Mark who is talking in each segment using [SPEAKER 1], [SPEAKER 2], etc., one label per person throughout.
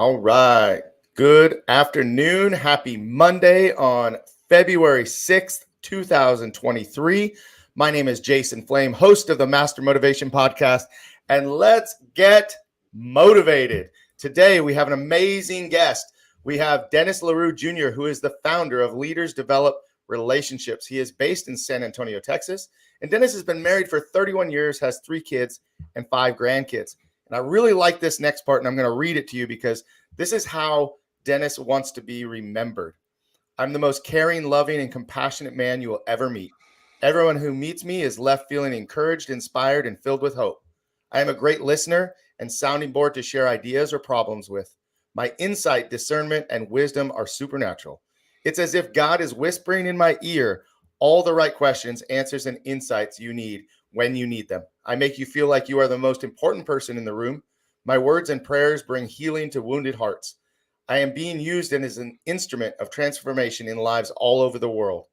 [SPEAKER 1] All right. Good afternoon. Happy Monday on February 6th, 2023. My name is Jason Flame, host of the Master Motivation Podcast, and let's get motivated. Today, we have an amazing guest. We have Dennis LaRue Jr., who is the founder of Leaders Develop Relationships. He is based in San Antonio, Texas, and Dennis has been married for 31 years, has 3 kids and 5 grandkids. And I really like this next part, and I'm going to read it to you because this is how Dennis wants to be remembered. I'm the most caring, loving, and compassionate man you will ever meet. Everyone who meets me is left feeling encouraged, inspired, and filled with hope. I am a great listener and sounding board to share ideas or problems with. My insight, discernment, and wisdom are supernatural. It's as if God is whispering in my ear all the right questions, answers, and insights you need when you need them. I make you feel like you are the most important person in the room. My words and prayers bring healing to wounded hearts. I am being used as an instrument of transformation in lives all over the world.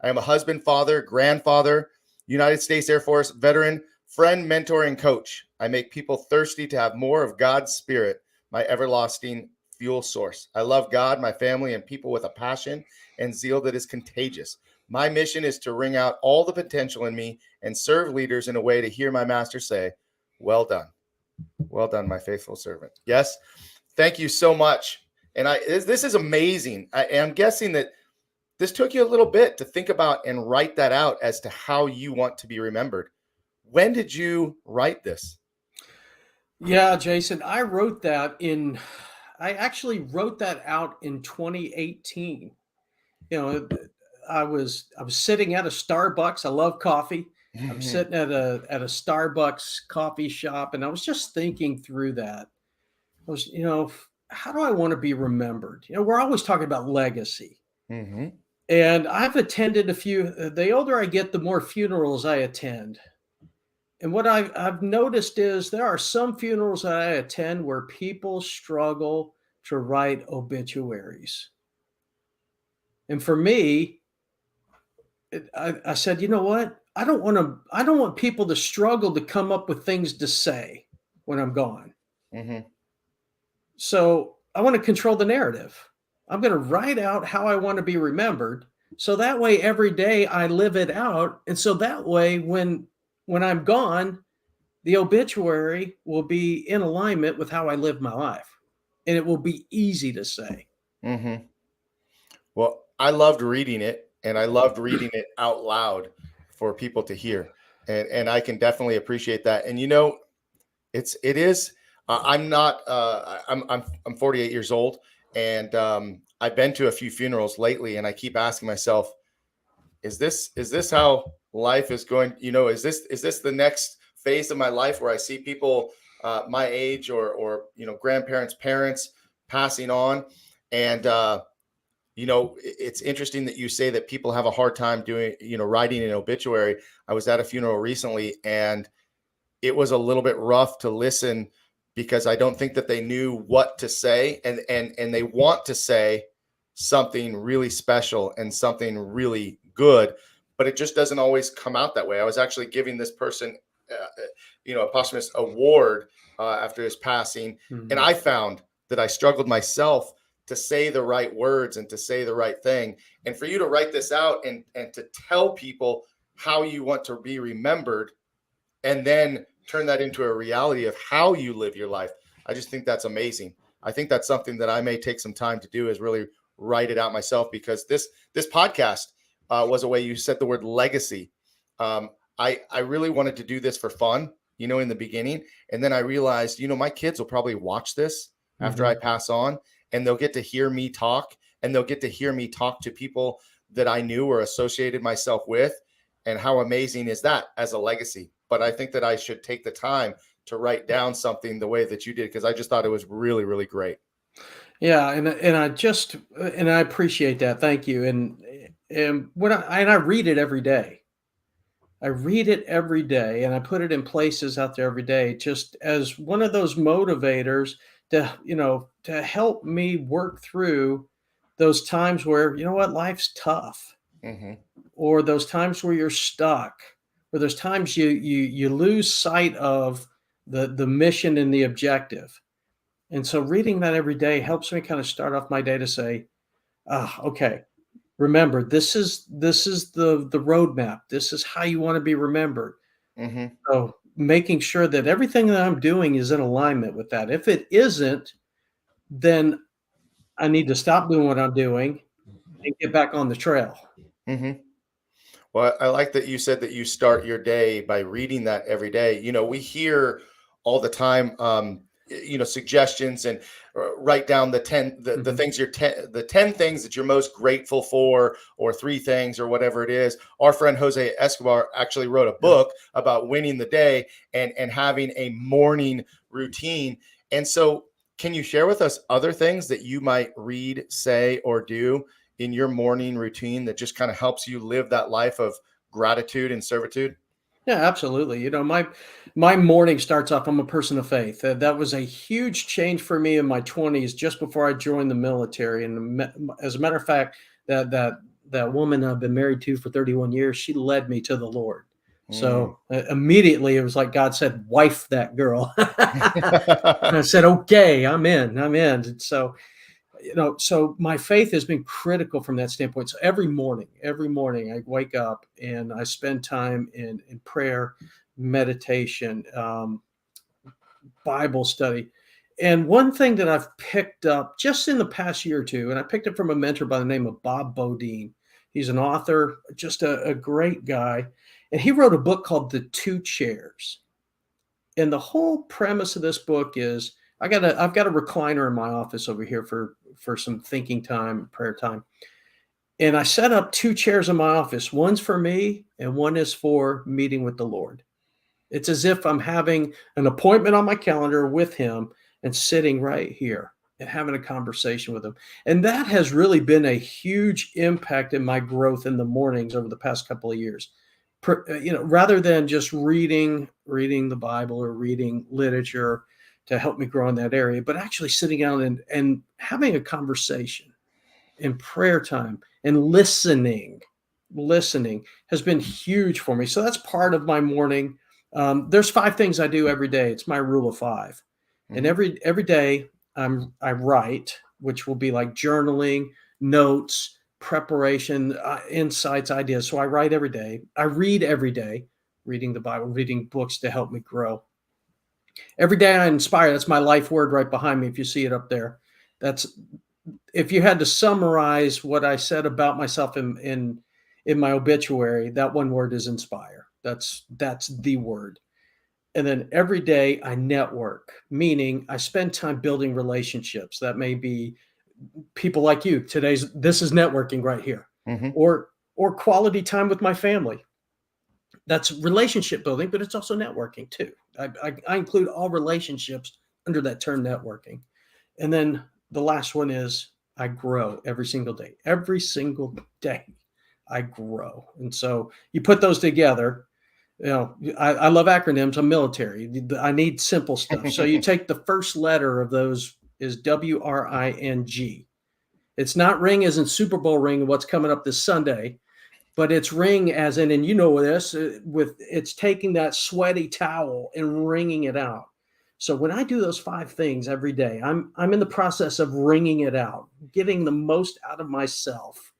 [SPEAKER 1] I am a husband, father, grandfather, United States Air Force veteran, friend, mentor, and coach. I make people thirsty to have more of God's Spirit, my everlasting fuel source. I love God, my family, and people with a passion and zeal that is contagious. My mission is to wring out all the potential in me and serve leaders in a way to hear my master say, well done. Well done, my faithful servant. Yes, thank you so much. And this is amazing. I'm guessing that this took you a little bit to think about and write that out as to how you want to be remembered. When did you write this?
[SPEAKER 2] Yeah, Jason, I actually wrote that out in 2018. You know, I was sitting at a Starbucks. I love coffee. I'm sitting at a Starbucks coffee shop, and I was just thinking through that. I was, how do I want to be remembered? We're always talking about legacy.
[SPEAKER 1] Mm-hmm.
[SPEAKER 2] And I've attended a few. The older I get, the more funerals I attend. And what I've noticed is there are some funerals that I attend where people struggle to write obituaries. And for me, I said, you know what? I don't want people to struggle to come up with things to say when I'm gone.
[SPEAKER 1] Mm-hmm.
[SPEAKER 2] So I want to control the narrative. I'm going to write out how I want to be remembered. So that way, every day I live it out. And so that way, when I'm gone, the obituary will be in alignment with how I live my life. And it will be easy to say.
[SPEAKER 1] Mm-hmm. Well, I loved reading it, and I loved reading it out loud for people to hear. And I can definitely appreciate that. And it is. I'm not. I'm 48 years old, and I've been to a few funerals lately, and I keep asking myself, is this how life is going? Is this the next phase of my life where I see people my age or grandparents, parents passing on, and it's interesting that you say that people have a hard time doing writing an obituary. I was at a funeral recently, and it was a little bit rough to listen because I don't think that they knew what to say, and they want to say something really special and something really good, but it just doesn't always come out that way. I was actually giving this person, a posthumous award after his passing,
[SPEAKER 2] Mm-hmm.
[SPEAKER 1] and I found that I struggled myself to say the right words and to say the right thing. And for you to write this out and to tell people how you want to be remembered, and then turn that into a reality of how you live your life, I just think that's amazing. I think that's something that I may take some time to do, is really write it out myself, because this podcast was a way you said the word legacy. I really wanted to do this for fun, in the beginning. And then I realized, my kids will probably watch this after I pass on, and they'll get to hear me talk, and they'll get to hear me talk to people that I knew or associated myself with. And how amazing is that as a legacy? But I think that I should take the time to write down something the way that you did, because I just thought it was really, really great.
[SPEAKER 2] Yeah, and I appreciate that. Thank you. And I read it every day. I read it every day, and I put it in places out there every day, just as one of those motivators to help me work through those times where, life's tough, or those times where you're stuck, or those times you lose sight of the mission and the objective. And so reading that every day helps me kind of start off my day to say, okay, remember, this is the roadmap. This is how you want to be remembered.
[SPEAKER 1] Hmm.
[SPEAKER 2] So making sure that everything that I'm doing is in alignment with that. If it isn't, then I need to stop doing what I'm doing and get back on the trail.
[SPEAKER 1] Hmm. Well, I like that you said that you start your day by reading that every day. We hear all the time, suggestions and write down the
[SPEAKER 2] Mhm.
[SPEAKER 1] things the 10 things that you're most grateful for, or three things, or whatever it is. Our friend Jose Escobar actually wrote a
[SPEAKER 2] Yeah.
[SPEAKER 1] book about winning the day and having a morning routine. And so, can you share with us other things that you might read, say, or do in your morning routine that just kind of helps you live that life of gratitude and servitude?
[SPEAKER 2] Yeah, absolutely. My morning starts off. I'm a person of faith. That was a huge change for me in my 20s, just before I joined the military. And as a matter of fact, that woman I've been married to for 31 years, she led me to the Lord.
[SPEAKER 1] Mm.
[SPEAKER 2] So immediately it was like God said, "Wife that girl." And I said, "Okay, I'm in. I'm in." And so my faith has been critical from that standpoint. So every morning I wake up and I spend time in prayer, meditation, Bible study. And one thing that I've picked up just in the past year or two, and I picked it from a mentor by the name of Bob Bodine. He's an author, just a great guy. And he wrote a book called The Two Chairs. And the whole premise of this book is I've got a recliner in my office over here for some thinking time, prayer time. And I set up two chairs in my office. One's for me and one is for meeting with the Lord. It's as if I'm having an appointment on my calendar with him and sitting right here and having a conversation with him. And that has really been a huge impact in my growth in the mornings over the past couple of years. Rather than just reading the Bible or reading literature to help me grow in that area, but actually sitting down and having a conversation in prayer time and listening has been huge for me. So that's part of my morning. There's five things I do every day. It's my rule of five, and
[SPEAKER 1] Hmm.
[SPEAKER 2] every day I write, which will be like journaling, notes, preparation, insights, ideas. So I write every day. I read every day, reading the Bible, reading books to help me grow. Every day I inspire. That's my life word right behind me. If you see it up there, that's if you had to summarize what I said about myself in my obituary, that one word is inspire. That's the word. And then every day I network, meaning I spend time building relationships. That may be people like you. This is networking right here,
[SPEAKER 1] Hmm.
[SPEAKER 2] or quality time with my family. That's relationship building, but it's also networking too. I include all relationships under that term networking. And then the last one is I grow every single day. Every single day I grow. And so you put those together. I love acronyms. I'm military. I need simple stuff. So you take the first letter of those is WRING. It's not ring as in Super Bowl ring, what's coming up this Sunday, but it's ring as in, and you know this, with it's taking that sweaty towel and wringing it out. So when I do those five things every day, I'm in the process of wringing it out, getting the most out of myself,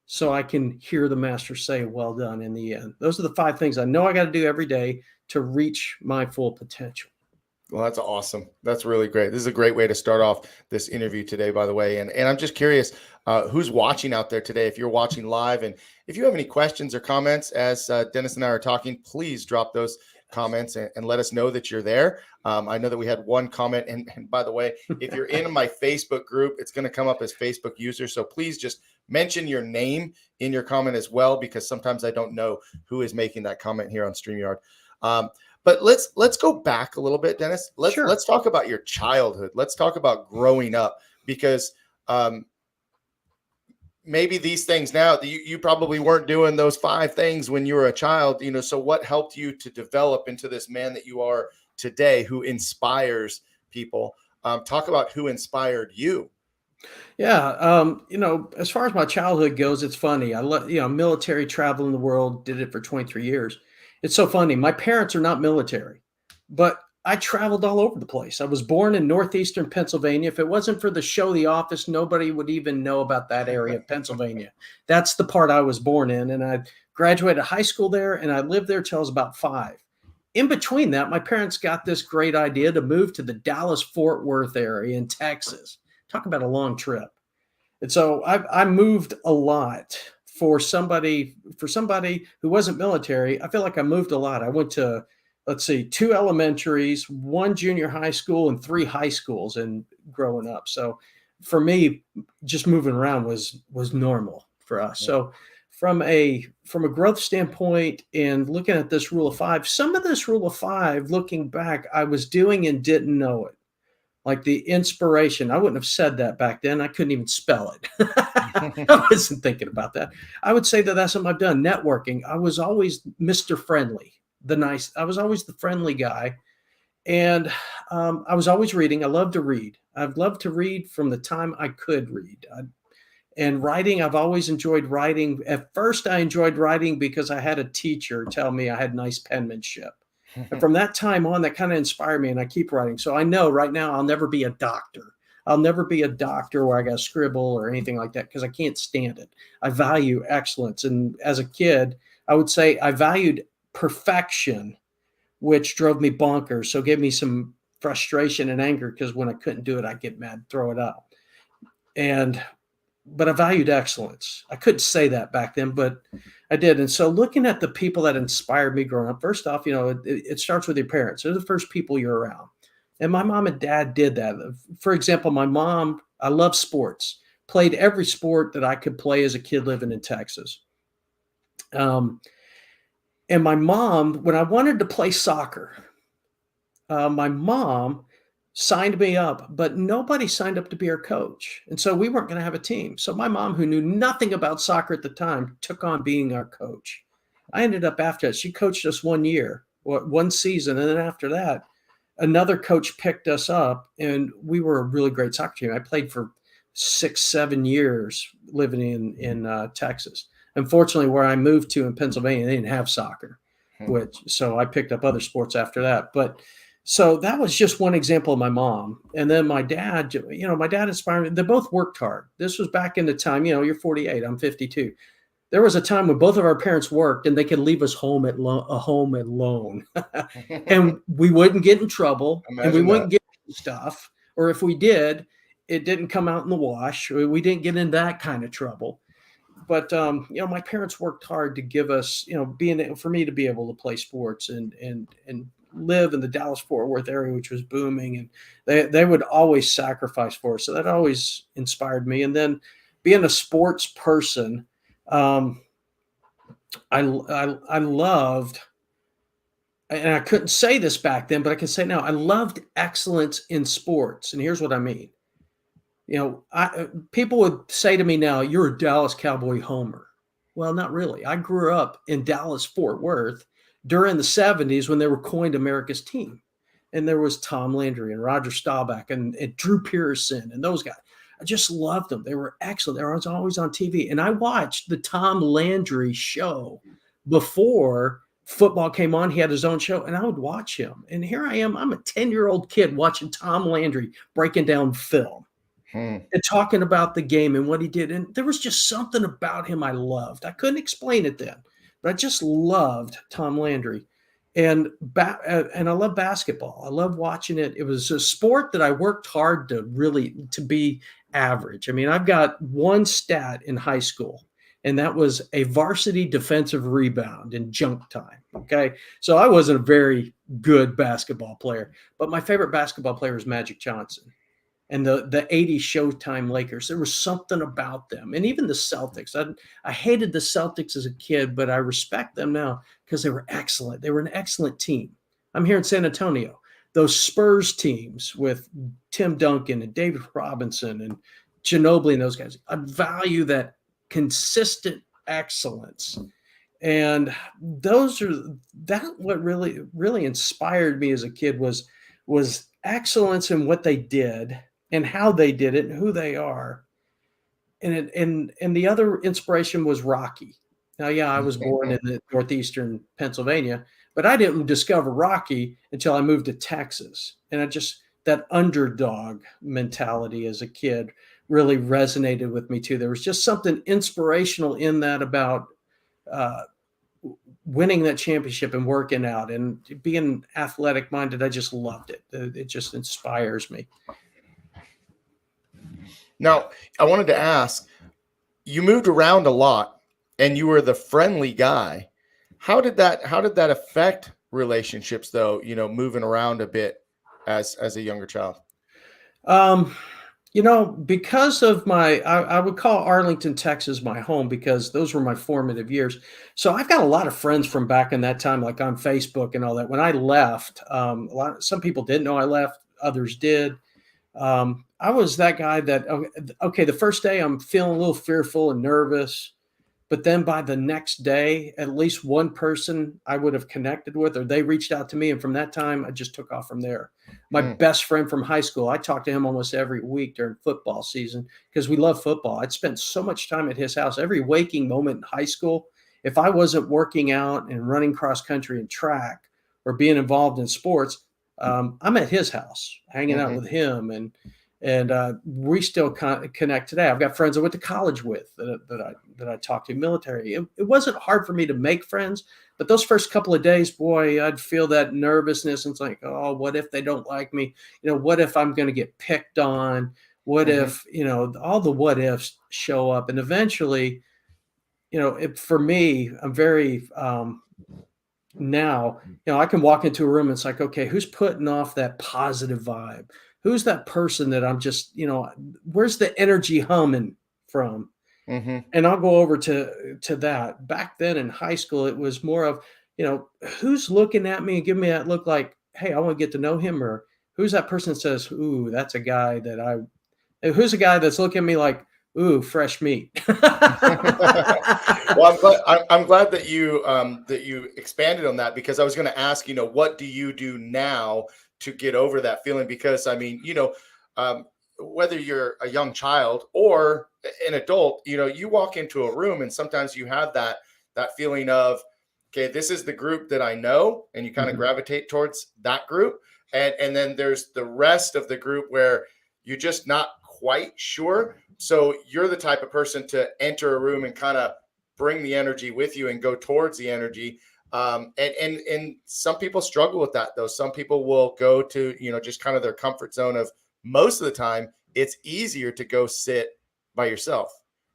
[SPEAKER 2] so I can hear the master say, "Well done." In the end, those are the five things I know I got to do every day to reach my full potential.
[SPEAKER 1] Well, that's awesome. That's really great. This is a great way to start off this interview today, by the way. And I'm just curious, who's watching out there today? If you're watching live, and if you have any questions or comments as Dennis and I are talking, please drop those comments and let us know that you're there. I know that we had one comment. And by the way, if you're in my Facebook group, it's going to come up as Facebook user. So please just mention your name in your comment as well, because sometimes I don't know who is making that comment here on StreamYard. But let's go back a little bit, Dennis. Let's
[SPEAKER 2] Sure.
[SPEAKER 1] talk about your childhood. Let's talk about growing up, because um, maybe these things now, you probably weren't doing those five things when you were a child. So what helped you to develop into this man that you are today, who inspires people? Talk about who inspired you.
[SPEAKER 2] Yeah, as far as my childhood goes, it's funny. Military travel in the world, did it for 23 years. It's so funny. My parents are not military, but I traveled all over the place. I was born in northeastern Pennsylvania. If it wasn't for the show The Office, nobody would even know about that area of Pennsylvania. That's the part I was born in. And I graduated high school there, and I lived there till I was about 5. In between that, my parents got this great idea to move to the Dallas-Fort Worth area in Texas. Talk about a long trip. And so I moved a lot for somebody who wasn't military. I feel like I moved a lot. I went to, let's see, 2 elementaries, 1 junior high school, and 3 high schools and growing up. So for me, just moving around was normal for us. So from a growth standpoint and looking at this rule of 5, some of this rule of 5, looking back, I was doing and didn't know it. Like the inspiration, I wouldn't have said that back then. I couldn't even spell it. I wasn't thinking about that. I would say that that's something I've done. Networking. I was always Mr. Friendly, I was always the friendly guy. And I was always reading. I love to read. I've loved to read from the time I could read. And writing, I've always enjoyed writing. At first, I enjoyed writing because I had a teacher tell me I had nice penmanship. And from that time on, that kind of inspired me, and I keep writing. So I know right now I'll never be a doctor. I'll never be a doctor where I got to scribble or anything like that because I can't stand it. I value excellence. And as a kid, I would say I valued perfection, which drove me bonkers. So it gave me some frustration and anger because when I couldn't do it, I'd get mad, throw it out. But I valued excellence. I couldn't say that back then, but I did. And so looking at the people that inspired me growing up, first off, it starts with your parents. They're the first people you're around. And my mom and dad did that. For example, my mom, I love sports, played every sport that I could play as a kid living in Texas. And my mom, when I wanted to play soccer, my mom signed me up, but nobody signed up to be our coach. And so we weren't going to have a team. So my mom, who knew nothing about soccer at the time, took on being our coach. I ended up after that. She coached us 1 year, 1 season. And then after that, another coach picked us up, and we were a really great soccer team. I played for 6-7 years living in Texas. Unfortunately, where I moved to in Pennsylvania, they didn't have soccer, so I picked up other sports after that. But so that was just one example of my mom. And then my dad, my dad inspired me. They both worked hard. This was back in the time, you're 48, I'm 52. There was a time when both of our parents worked and they could leave us home alone. And we wouldn't get in trouble. And we wouldn't get stuff. Or if we did, it didn't come out in the wash. We didn't get in that kind of trouble. But, my parents worked hard to give us, for me to be able to play sports and live in the Dallas-Fort Worth area, which was booming, and they would always sacrifice for us. So that always inspired me. And then being a sports person, I loved, and I couldn't say this back then, but I can say now, I loved excellence in sports. And here's what I mean. People would say to me now, "You're a Dallas Cowboy homer." Well, not really. I grew up in Dallas-Fort Worth during the 70s when they were coined America's team. And there was Tom Landry and Roger Staubach and Drew Pearson and those guys. I just loved them. They were excellent. They were always on TV. And I watched the Tom Landry show before football came on. He had his own show, and I would watch him. And here I am. I'm a 10-year-old kid watching Tom Landry breaking down film and talking about the game and what he did. And there was just something about him I loved. I couldn't explain it then, but I just loved Tom Landry. And I love basketball. I love watching it. It was a sport that I worked hard to be average. I mean, I've got one stat in high school, and that was a varsity defensive rebound in junk time. Okay. So I wasn't a very good basketball player, but my favorite basketball player was Magic Johnson. And the 80s Showtime Lakers, there was something about them. And even the Celtics. I hated the Celtics as a kid, but I respect them now because they were excellent. They were an excellent team. I'm here in San Antonio. Those Spurs teams with Tim Duncan and David Robinson and Ginobili and those guys, I value that consistent excellence. And what really, really inspired me as a kid was excellence in what they did and how they did it and who they are. And the other inspiration was Rocky. Now, yeah, I was born in the northeastern Pennsylvania, But I didn't discover Rocky until I moved to Texas. And that underdog mentality as a kid really resonated with me too. There was just something inspirational in that about uh, winning that championship and working out and being athletic minded. I just loved it. It just inspires me.
[SPEAKER 1] Now, I wanted to ask, you moved around a lot and you were the friendly guy. How did that affect relationships though, moving around a bit as a younger child?
[SPEAKER 2] Because of I would call Arlington, Texas my home because those were my formative years. So I've got a lot of friends from back in that time, like on Facebook and all that. When I left, some people didn't know I left, others did. I was that guy that, okay, the first day I'm feeling a little fearful and nervous, but then by the next day, at least one person I would have connected with, or they reached out to me. And from that time, I just took off from there. My best friend from high school, I talked to him almost every week during football season because we love football. I'd spent so much time at his house. Every waking moment in high school, if I wasn't working out and running cross country and track or being involved in sports, I'm at his house hanging out with him, and we still connect today. I've got friends I went to college with that I talked to, military. It wasn't hard for me to make friends, but those first couple of days, boy, I'd feel that nervousness. And it's like, oh, what if they don't like me? What if I'm going to get picked on? What if, all the what ifs show up? And eventually, for me, I'm very, now, I can walk into a room and it's like, okay, who's putting off that positive vibe? Who's that person that I'm just, where's the energy humming from? And I'll go over to that. Back then in high school, it was more of, who's looking at me and giving me that look like, hey, I want to get to know him, or who's that person that says, ooh, that's a guy who's a guy that's looking at me like, ooh, fresh meat.
[SPEAKER 1] Well, I'm glad that you expanded on that, because I was going to ask, what do you do now to get over that feeling? Because I mean, whether you're a young child or an adult, you walk into a room and sometimes you have that feeling of, okay, this is the group that I know, and you kind of gravitate towards that group. And then there's the rest of the group where you're just not quite sure. So you're the type of person to enter a room and kind of bring the energy with you and go towards the energy. And some people struggle with that though. Some people will go to, just kind of their comfort zone of, most of the time, it's easier to go sit by yourself.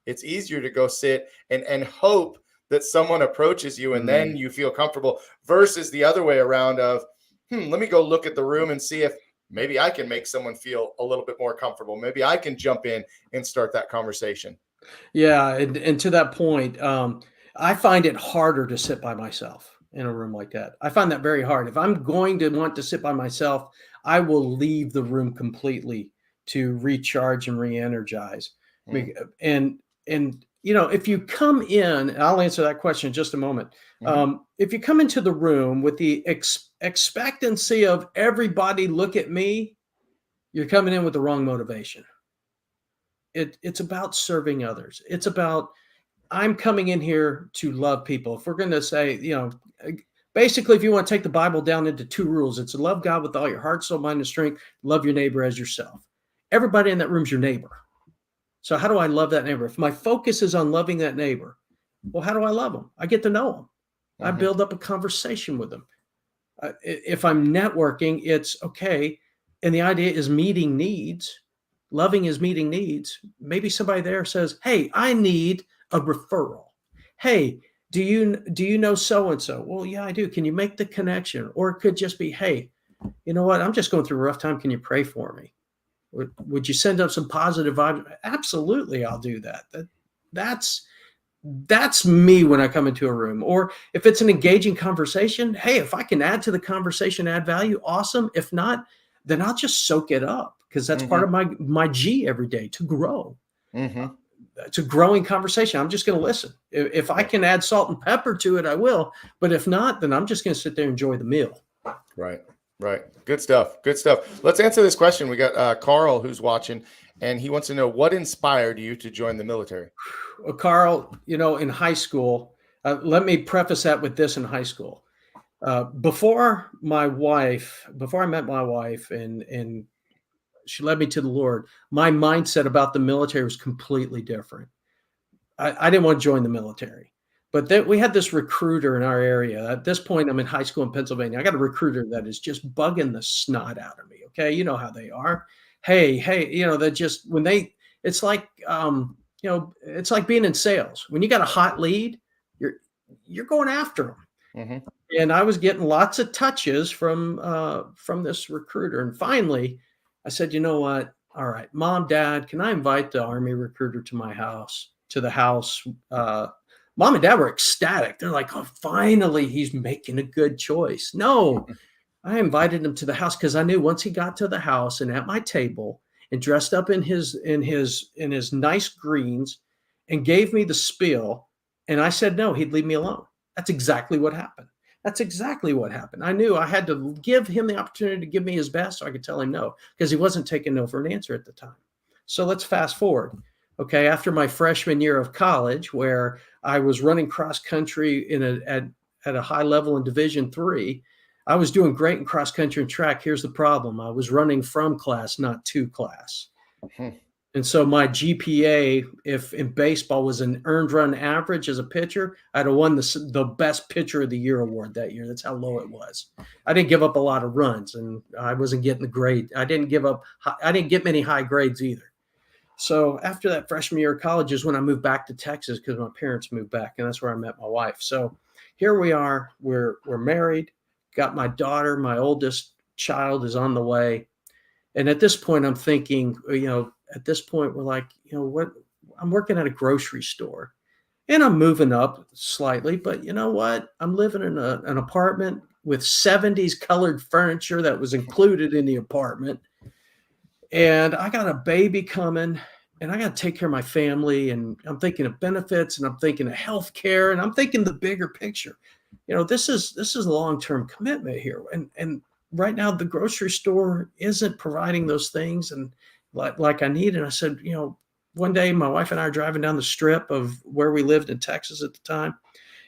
[SPEAKER 1] It's easier to go sit and hope that someone approaches you and then you feel comfortable, versus the other way around of, let me go look at the room and see if maybe I can make someone feel a little bit more comfortable. Maybe I can jump in and start that conversation.
[SPEAKER 2] Yeah. And to that point, I find it harder to sit by myself in a room like that. I find that very hard. If I'm going to want to sit by myself, I will leave the room completely to recharge and re-energize. And if you come in, and I'll answer that question in just a moment. If you come into the room with the expectancy of everybody look at me, you're coming in with the wrong motivation. It's about serving others. It's about, I'm coming in here to love people. If we're going to say, basically, if you want to take the Bible down into 2 rules, it's to love God with all your heart, soul, mind, and strength. Love your neighbor as yourself. Everybody in that room is your neighbor. So how do I love that neighbor? If my focus is on loving that neighbor, well, how do I love them? I get to know them. I build up a conversation with them. If I'm networking, it's okay. And the idea is meeting needs. Loving is meeting needs. Maybe somebody there says, hey, I need a referral. Hey, do you know so-and-so? Well, yeah, I do. Can you make the connection? Or it could just be, hey, you know what? I'm just going through a rough time. Can you pray for me? Would you send up some positive vibes? Absolutely, I'll do that. That's me when I come into a room. Or if it's an engaging conversation, hey, if I can add to the conversation, add value, awesome. If not, then I'll just soak it up, because that's part of my G every day, to grow. It's a growing conversation. I'm just going to listen. If I can add salt and pepper to it, I will. But if not, then I'm just going to sit there and enjoy the meal.
[SPEAKER 1] Right. Good stuff. Let's answer this question. We got Carl who's watching, and he wants to know, what inspired you to join the military?
[SPEAKER 2] Well, Carl, in high school, let me preface that with this. In high school, Before I met my wife and she led me to the Lord, my mindset about the military was completely different. I didn't want to join the military, but then we had this recruiter in our area. At this point, I'm in high school in Pennsylvania. I got a recruiter that is just bugging the snot out of me. Okay. You know how they are. Hey, that just it's like, it's like being in sales. When you got a hot lead, you're going after them.
[SPEAKER 1] Mm-hmm.
[SPEAKER 2] And I was getting lots of touches from this recruiter. And finally, I said, you know what? All right, Mom, Dad, can I invite the Army recruiter to my house, to the house? Mom and Dad were ecstatic. They're like, oh, finally, he's making a good choice. No, I invited him to the house because I knew once he got to the house and at my table and dressed up in his nice greens and gave me the spiel, and I said no, he'd leave me alone. That's exactly what happened. I knew I had to give him the opportunity to give me his best so I could tell him no, because he wasn't taking no for an answer at the time. So let's fast forward. Okay, after my freshman year of college, where I was running cross country at a high level in Division III, I was doing great in cross country and track. Here's the problem: I was running from class, not to class. And so my GPA, if in baseball was an earned run average as a pitcher, I'd have won the best pitcher of the year award that year. That's how low it was. I didn't give up a lot of runs, and I wasn't getting the grade. I didn't get many high grades either. So after that freshman year of college is when I moved back to Texas because my parents moved back, and that's where I met my wife. So here we are. We're married, got my daughter. My oldest child is on the way. And at this point, I'm thinking, at this point, we're like, what? I'm working at a grocery store and I'm moving up slightly, but you know what? I'm living in an apartment with 70s colored furniture that was included in the apartment. And I got a baby coming and I got to take care of my family. And I'm thinking of benefits and I'm thinking of healthcare and I'm thinking the bigger picture. This is a long-term commitment here. And right now the grocery store isn't providing those things and like I need. And I said, one day my wife and I are driving down the strip of where we lived in Texas at the time.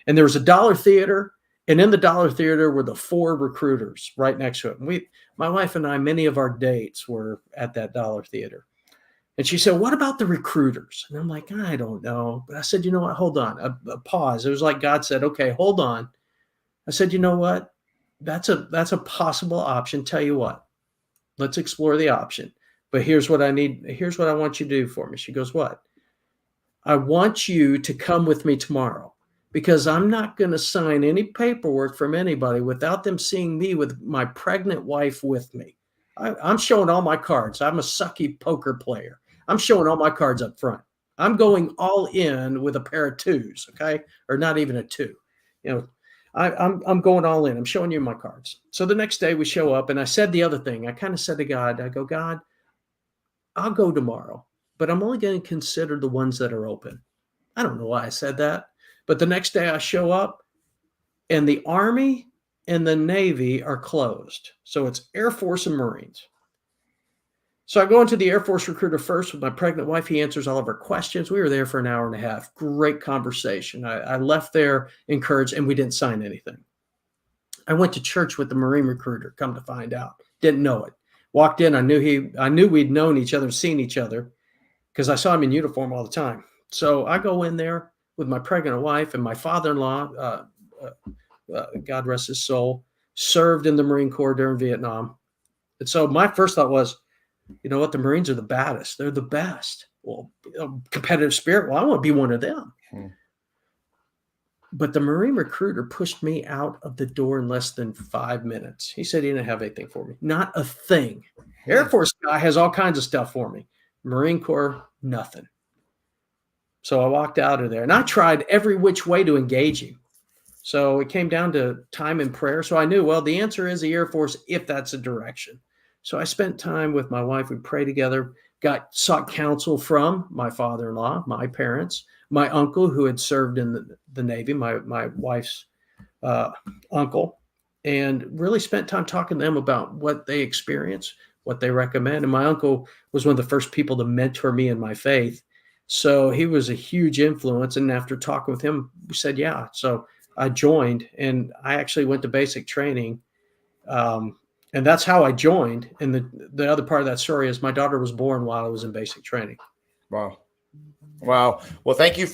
[SPEAKER 2] And there was a dollar theater. And in the dollar theater were the 4 recruiters right next to it. And my wife and I, many of our dates were at that dollar theater. And she said, what about the recruiters? And I'm like, I don't know. But I said, you know what? Hold on. A pause. It was like God said, okay, hold on. I said, you know what? That's a possible option. Tell you what, let's explore the option. But here's what I need. Here's what I want you to do for me. She goes, what? I want you to come with me tomorrow because I'm not going to sign any paperwork from anybody without them seeing me with my pregnant wife with me. I'm showing all my cards. I'm a sucky poker player. I'm showing all my cards up front. I'm going all in with a pair of 2s, okay? Or not even a 2. I'm going all in. I'm showing you my cards. So the next day we show up and I said the other thing. I kind of said to God, I go, God, I'll go tomorrow, but I'm only going to consider the ones that are open. I don't know why I said that, but the next day I show up and the Army and the Navy are closed. So it's Air Force and Marines. So I go into the Air Force recruiter first with my pregnant wife. He answers all of our questions. We were there for an hour and a half. Great conversation. I left there encouraged, and we didn't sign anything. I went to church with the Marine recruiter, come to find out. Didn't know it. Walked in. I knew we'd known each other, seen each other, because I saw him in uniform all the time. So I go in there with my pregnant wife and my father-in-law, God rest his soul, served in the Marine Corps during Vietnam. And so my first thought was, you know what? The Marines are the baddest. They're the best. Well, competitive spirit. Well, I want to be one of them. But the Marine recruiter pushed me out of the door in less than 5 minutes. He said he didn't have anything for me. Not a thing. Air Force guy has all kinds of stuff for me. Marine Corps, nothing. So I walked out of there and I tried every which way to engage him. So it came down to time and prayer. So I knew, well, the answer is the Air Force if that's a direction. So I spent time with my wife. We prayed together, sought counsel from my father-in-law, my parents, my uncle who had served in the Navy, my wife's uncle, and really spent time talking to them about what they experience, what they recommend. And my uncle was one of the first people to mentor me in my faith. So he was a huge influence. And after talking with him, we said, yeah. So I joined, and I actually went to basic training. And that's how I joined. And the other part of that story is my daughter was born while I was in basic training.
[SPEAKER 1] Wow. Wow. Well, thanks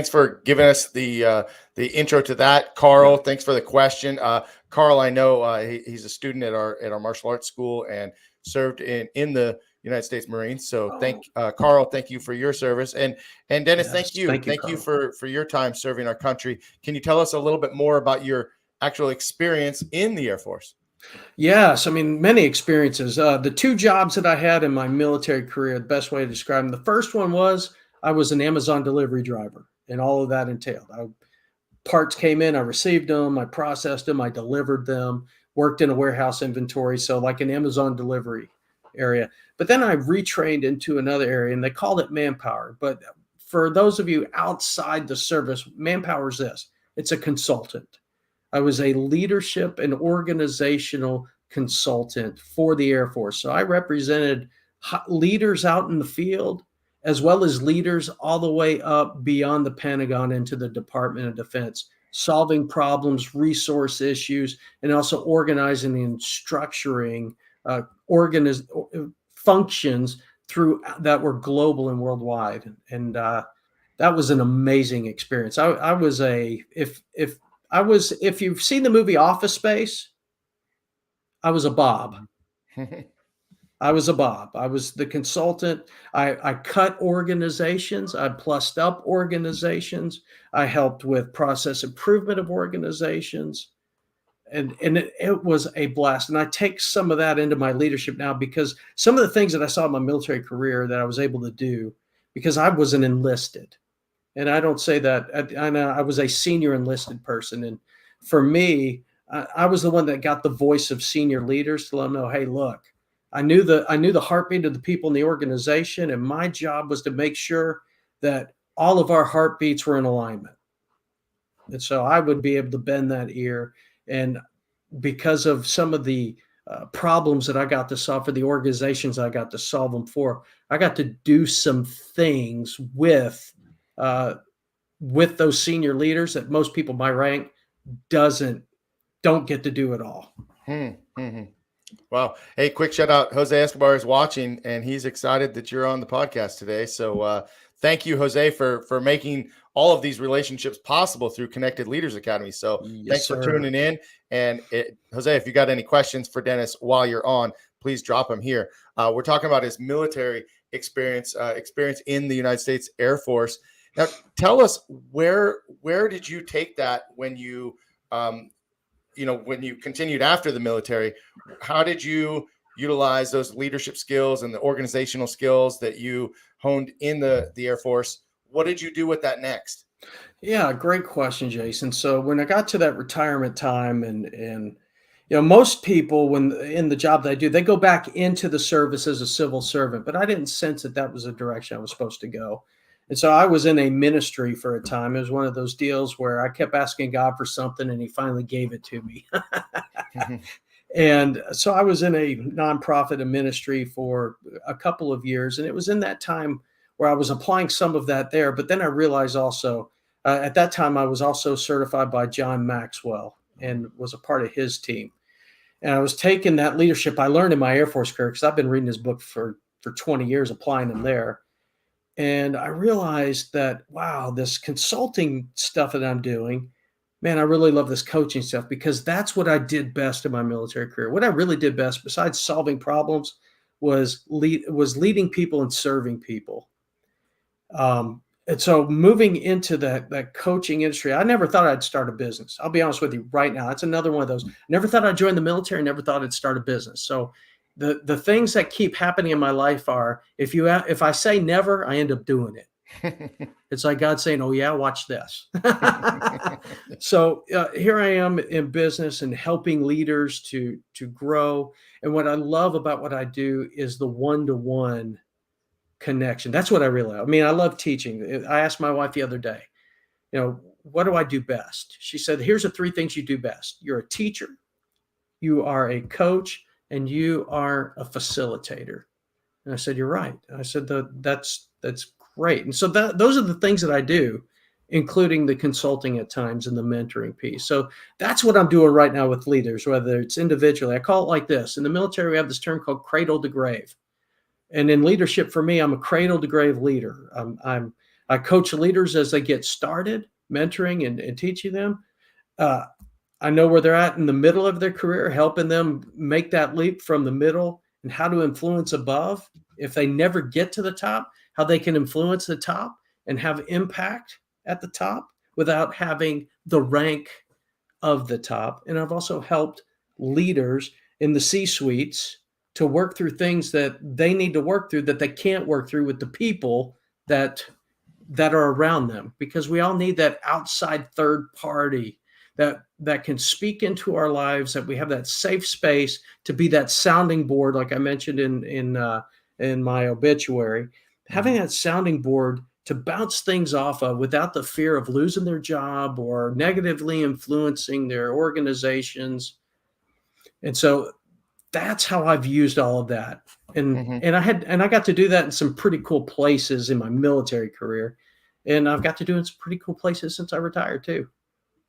[SPEAKER 1] for giving us the intro to that, Carl. Thanks for the question. Carl, I know he's a student at our martial arts school and served in the United States Marines. So Carl, thank you for your service. And Dennis,
[SPEAKER 2] Yes,
[SPEAKER 1] thank you for your time serving our country. Can you tell us a little bit more about your actual experience in the Air Force?
[SPEAKER 2] Yes, I mean, many experiences. The two jobs that I had in my military career, the best way to describe them, the first one was I was an Amazon delivery driver, and all of that entailed. Parts came in, I received them, I processed them, I delivered them, worked in a warehouse inventory, so like an Amazon delivery area. But then I retrained into another area, and they called it manpower. But for those of you outside the service, manpower is this: it's a consultant. I was a leadership and organizational consultant for the Air Force. So I represented leaders out in the field, as well as leaders all the way up beyond the Pentagon into the Department of Defense, solving problems, resource issues, and also organizing and structuring functions through that were global and worldwide. And that was an amazing experience. I was if you've seen the movie Office Space, I was a Bob. I was a Bob. I was the consultant. I cut organizations. I plussed up organizations. I helped with process improvement of organizations. And it was a blast. And I take some of that into my leadership now, because some of the things that I saw in my military career that I was able to do because I wasn't enlisted. And I don't say that. I was a senior enlisted person. And for me, I was the one that got the voice of senior leaders to let them know, hey, look, I knew the heartbeat of the people in the organization, and my job was to make sure that all of our heartbeats were in alignment. And so I would be able to bend that ear. And because of some of the problems that I got to solve for the organizations I got to solve them for, I got to do some things with those senior leaders that most people my rank don't get to do at all.
[SPEAKER 1] Wow. Hey, quick shout out. Jose Escobar is watching, and he's excited that you're on the podcast today. So thank you, Jose, for making all of these relationships possible through Connected Leaders Academy. So thanks for tuning in. And Jose, if you got any questions for Dennis while you're on, please drop them here. We're talking about his military experience in the United States Air Force. Now, tell us where did you take that when you when you continued after the military? How did you utilize those leadership skills and the organizational skills that you honed in the Air Force? What did you do with that next?
[SPEAKER 2] Yeah, great question, Jason. So when I got to that retirement time, and most people, when in the job that I do, they go back into the service as a civil servant, but I didn't sense that was the direction I was supposed to go. And so I was in a ministry for a time. It was one of those deals where I kept asking God for something, and he finally gave it to me. And so I was in a nonprofit, a ministry for a couple of years. And it was in that time where I was applying some of that there. But then I realized also at that time, I was also certified by John Maxwell and was a part of his team. And I was taking that leadership I learned in my Air Force career, because I've been reading his book for 20 years, applying them there. And I realized that, wow, this consulting stuff that I'm doing, man, I really love this coaching stuff, because that's what I did best in my military career. What I really did best, besides solving problems, was leading people and serving people. And so moving into that coaching industry, I never thought I'd start a business. I'll be honest with you right now. That's another one of those. Never thought I'd join the military. Never thought I'd start a business. So the things that keep happening in my life are, if I say never, I end up doing it. It's like God saying, oh yeah, watch this. So here I am in business and helping leaders to grow. And what I love about what I do is the one-to-one connection. That's what I really love. I mean, I love teaching. I asked my wife the other day, what do I do best? She said, here's the 3 things you do best. You're a teacher, you are a coach, and you are a facilitator. And I said, you're right. I said, that's great. And so those are the things that I do. including the consulting at times and the mentoring piece. So that's what I'm doing right now with leaders, whether it's individually. I call it like this. In the military, we have this term called cradle to grave. And in leadership, for me, I'm a cradle to grave leader. I coach leaders as they get started, mentoring and teaching them. I know where they're at in the middle of their career, helping them make that leap from the middle and how to influence above. If they never get to the top, how they can influence the top and have impact at the top without having the rank of the top. And I've also helped leaders in the C-suites to work through things that they need to work through that they can't work through with the people that are around them, because we all need that outside third party that can speak into our lives, that we have that safe space to be that sounding board, like I mentioned in my obituary, having that sounding board to bounce things off of without the fear of losing their job or negatively influencing their organizations. And so that's how I've used all of that. And I got to do that in some pretty cool places in my military career. And I've got to do it in some pretty cool places since I retired too.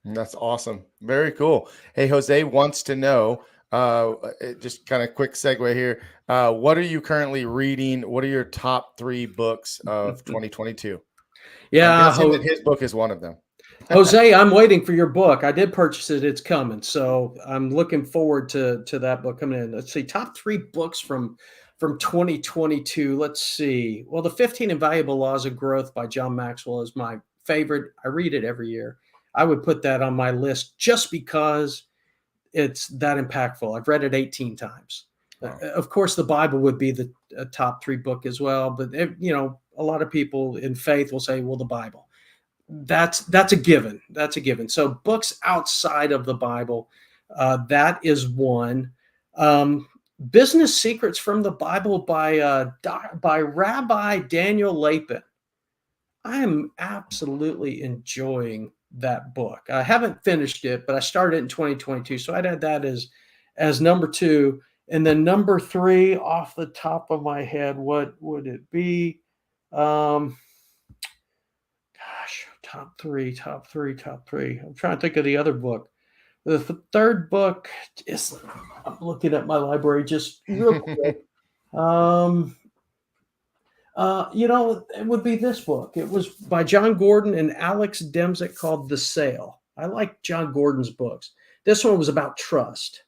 [SPEAKER 1] That's awesome. Very cool. Hey, Jose wants to know, just kind of quick segue here. What are you currently reading? What are your top 3 books of 2022?
[SPEAKER 2] Yeah.
[SPEAKER 1] I'm guessing that his book is one of them.
[SPEAKER 2] Jose, I'm waiting for your book. I did purchase it. It's coming. So I'm looking forward to that book coming in. Let's see, top 3 books from 2022. Let's see. Well, The 15 Invaluable Laws of Growth by John Maxwell is my favorite. I read it every year. I would put that on my list just because it's that impactful. I've read it 18 times. Wow. Of course, the Bible would be the top 3 book as well. But, a lot of people in faith will say, well, the Bible. That's a given. That's a given. So books outside of the Bible, that is one. Business Secrets from the Bible by Rabbi Daniel Lapin. I am absolutely enjoying that book. I haven't finished it, but I started it in 2022. So I'd add that as number 2. And then number 3 off the top of my head, what would it be? Top three. I'm trying to think of the other book. The third book is, I'm looking at my library just real quick. It would be this book. It was by John Gordon and Alex Demzik, called The Sale. I like John Gordon's books. This one was about trust.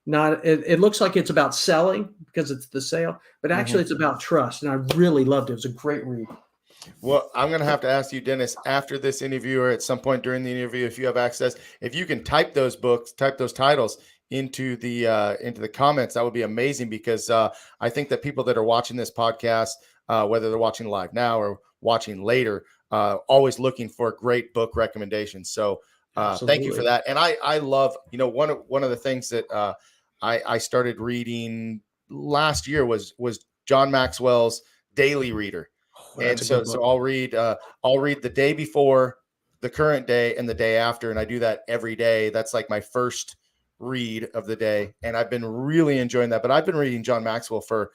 [SPEAKER 2] It looks like it's about selling because it's the sale, but actually it's about trust. And I really loved it. It was a great read.
[SPEAKER 1] Well, I'm going to have to ask you, Dennis, after this interview or at some point during the interview, if you have access, if you can type those titles into the comments, that would be amazing, because I think that people that are watching this podcast, whether they're watching live now or watching later, always looking for great book recommendations. So thank you for that. And I love, one of the things that I started reading last year was John Maxwell's Daily Reader. And so I'll read the day before, the current day, and the day after. And I do that every day. That's like my first read of the day. And I've been really enjoying that. But I've been reading John Maxwell for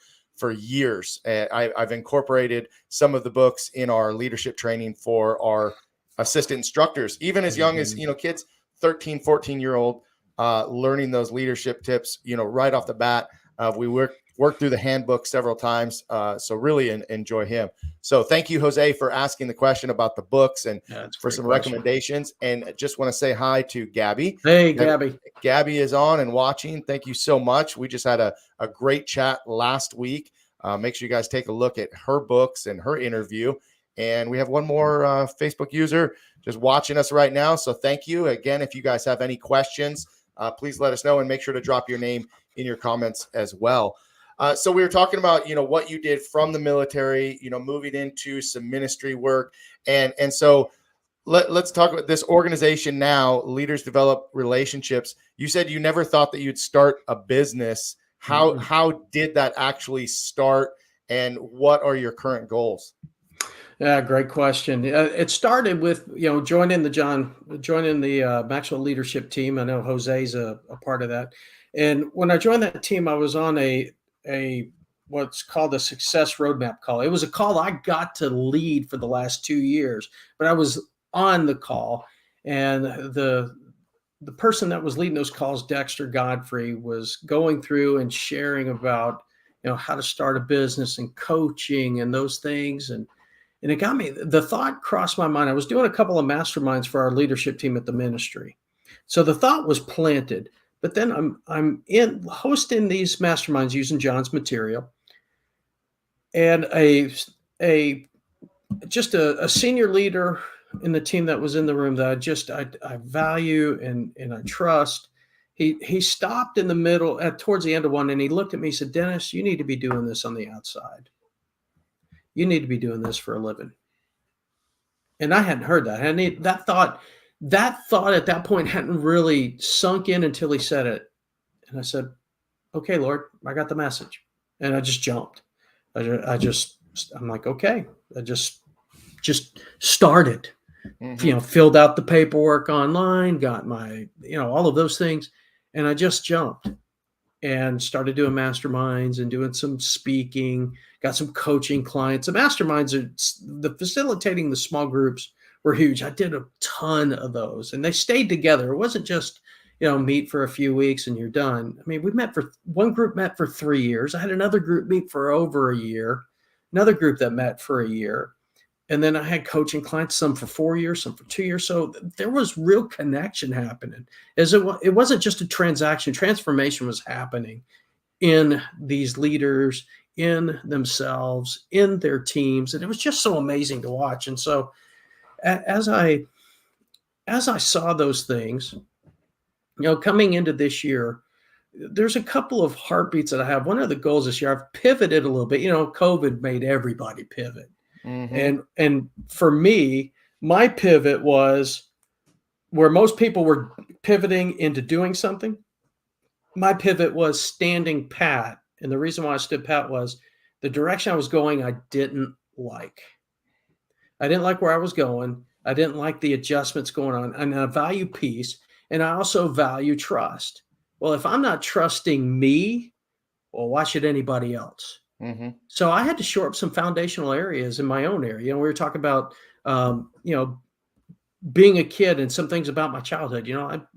[SPEAKER 1] years. I've incorporated some of the books in our leadership training for our assistant instructors, even as young as, kids, 13, 14-year-old, learning those leadership tips, right off the bat. We worked through the handbook several times. So really enjoy him. So thank you, Jose, for asking the question about the books and for some recommendations. And just want to say hi to Gabby.
[SPEAKER 2] Hey, Gabby.
[SPEAKER 1] Gabby is on and watching. Thank you so much. We just had a great chat last week. Make sure you guys take a look at her books and her interview. And we have one more Facebook user just watching us right now. So thank you. Again, if you guys have any questions, please let us know, and make sure to drop your name in your comments as well. So we were talking about, what you did from the military, moving into some ministry work. And so let's talk about this organization now, Leaders Develop Relationships. You said you never thought that you'd start a business. How did that actually start, and what are your current goals?
[SPEAKER 2] Yeah, great question. It started with, joining the Maxwell leadership team. I know Jose's a part of that. And when I joined that team, I was on a what's called a success roadmap call. It was a call I got to lead for the last 2 years, but I was on the call, and the person that was leading those calls, Dexter Godfrey, was going through and sharing about, how to start a business and coaching and those things. And it got me, the thought crossed my mind. I was doing a couple of masterminds for our leadership team at the ministry. So the thought was planted, but then I'm in hosting these masterminds using John's material, and just a senior leader in the team that was in the room that I value and I trust. He stopped in the middle towards the end of one, and he looked at me, he said, "Dennis, you need to be doing this on the outside. You need to be doing this for a living." And I hadn't heard that. That thought at that point hadn't really sunk in until he said it. And I said, "Okay, Lord, I got the message." And I just jumped. I'm like, okay. I just started, filled out the paperwork online, got my, all of those things. And I just jumped and started doing masterminds and doing some speaking, got some coaching clients. The masterminds the facilitating the small groups were huge. I did a ton of those, and they stayed together. It wasn't just, meet for a few weeks and you're done. I mean, one group met for 3 years. I had another group meet for over a year, another group that met for a year. And then I had coaching clients, some for 4 years, some for 2 years. So there was real connection happening. It wasn't just a transaction. Transformation was happening in these leaders, in themselves, in their teams. And it was just so amazing to watch. And so as I saw those things, coming into this year, there's a couple of heartbeats that I have. One of the goals this year, I've pivoted a little bit. COVID made everybody pivot. Mm-hmm. And for me, my pivot was where most people were pivoting into doing something. My pivot was standing pat. And the reason why I stood pat was the direction I was going, I didn't like. I didn't like where I was going. I didn't like the adjustments going on. And I value peace. And I also value trust. Well, if I'm not trusting me, well, why should anybody else? Mm-hmm. So I had to shore up some foundational areas in my own area. We were talking about, being a kid and some things about my childhood.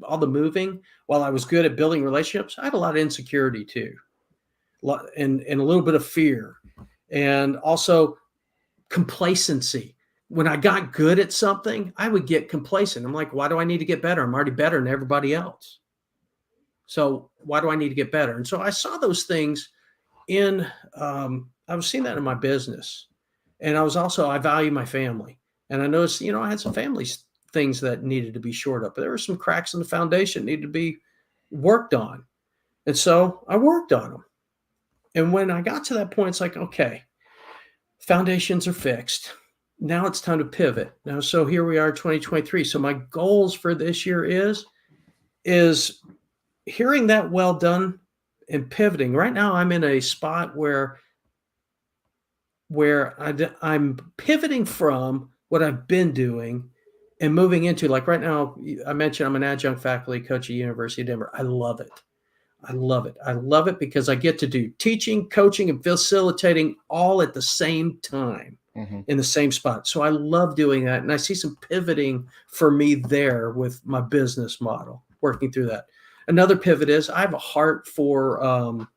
[SPEAKER 2] All the moving, while I was good at building relationships, I had a lot of insecurity too, and a little bit of fear, and also complacency. When I got good at something, I would get complacent. I'm like, why do I need to get better? I'm already better than everybody else. So why do I need to get better? And so I saw those things I was seeing that in my business. And I value my family. And I noticed, I had some family things that needed to be shored up. But there were some cracks in the foundation needed to be worked on. And so I worked on them. And when I got to that point, it's like, okay, foundations are fixed. Now it's time to pivot. Now, so here we are, 2023. So my goals for this year is hearing that well done and pivoting. Right now, I'm in a spot where I'm pivoting from what I've been doing and moving into, like right now, I mentioned I'm an adjunct faculty coach at University of Denver. I love it. I love it. I love it because I get to do teaching, coaching, and facilitating all at the same time in the same spot. So I love doing that. And I see some pivoting for me there with my business model, working through that. Another pivot is I have a heart for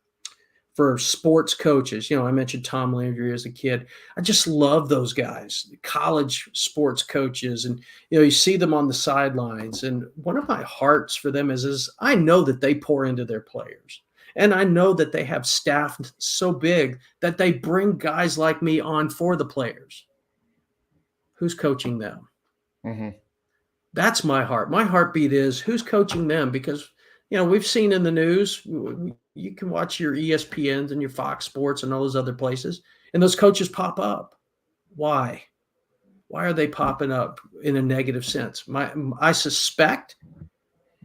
[SPEAKER 2] sports coaches. I mentioned Tom Landry as a kid. I just love those guys, college sports coaches. And, you see them on the sidelines. And one of my hearts for them is I know that they pour into their players. And I know that they have staff so big that they bring guys like me on for the players. Who's coaching them? Mm-hmm. That's my heart. My heartbeat is who's coaching them, because we've seen in the news, you can watch your ESPNs and your Fox Sports and all those other places, and those coaches pop up. Why? Why are they popping up in a negative sense? I suspect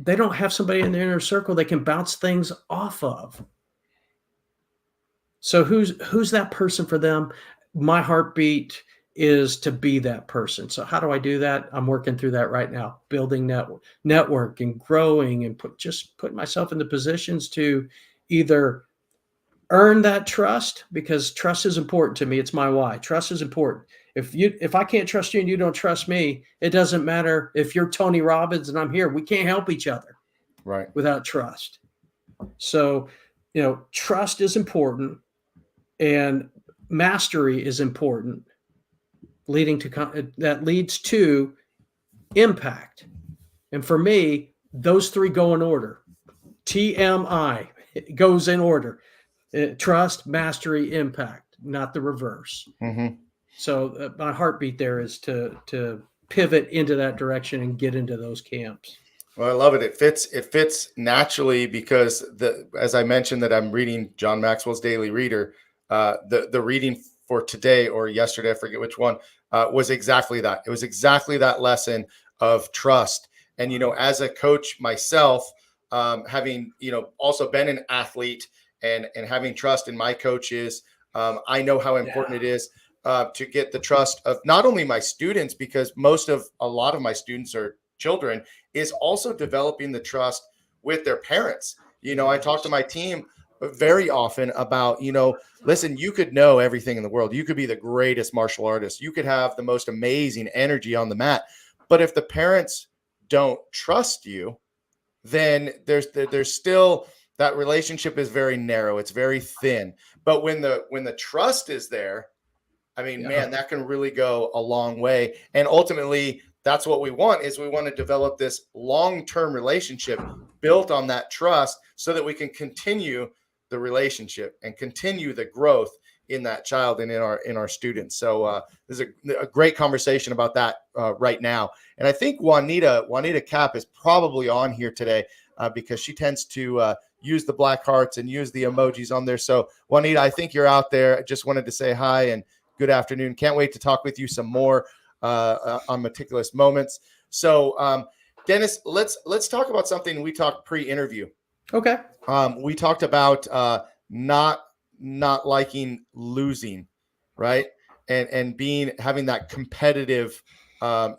[SPEAKER 2] they don't have somebody in their inner circle they can bounce things off of. So who's that person for them? My heartbeat is to be that person. So how do I do that? I'm working through that right now, building network and growing and putting myself in the positions to either earn that trust, because trust is important to me. It's my why. Trust is important. If I can't trust you and you don't trust me, it doesn't matter if you're Tony Robbins and I'm here. We can't help each other without trust. So, trust is important and mastery is important, that leads to impact. And for me, those three go in order. TMI, it goes in order. Trust, mastery, impact, not the reverse.
[SPEAKER 1] Mm-hmm.
[SPEAKER 2] So my heartbeat there is to pivot into that direction and get into those camps.
[SPEAKER 1] Well, I love it. It fits naturally because as I mentioned that I'm reading John Maxwell's Daily Reader, the reading for today or yesterday, I forget which one, was exactly that. It was exactly that lesson of trust. And, as a coach myself, having, also been an athlete and having trust in my coaches, I know how important it is to get the trust of not only my students, because a lot of my students are children, is also developing the trust with their parents. I talk to my team very often about, listen, you could know everything in the world. You could be the greatest martial artist. You could have the most amazing energy on the mat. But if the parents don't trust you, then there's still that relationship is very narrow. It's very thin. But when the trust is there, I mean, man, that can really go a long way. And ultimately, that's what we want to develop this long-term relationship built on that trust so that we can continue the relationship and continue the growth in that child and in our students. So there's a great conversation about that right now. And I think Juanita Cap is probably on here today because she tends to use the black hearts and use the emojis on there. So Juanita, I think you're out there. I just wanted to say hi and good afternoon. Can't wait to talk with you some more on Meticulous Moments. So Dennis, let's talk about something we talked pre-interview.
[SPEAKER 2] Okay.
[SPEAKER 1] We talked about not liking losing, right? And having that competitive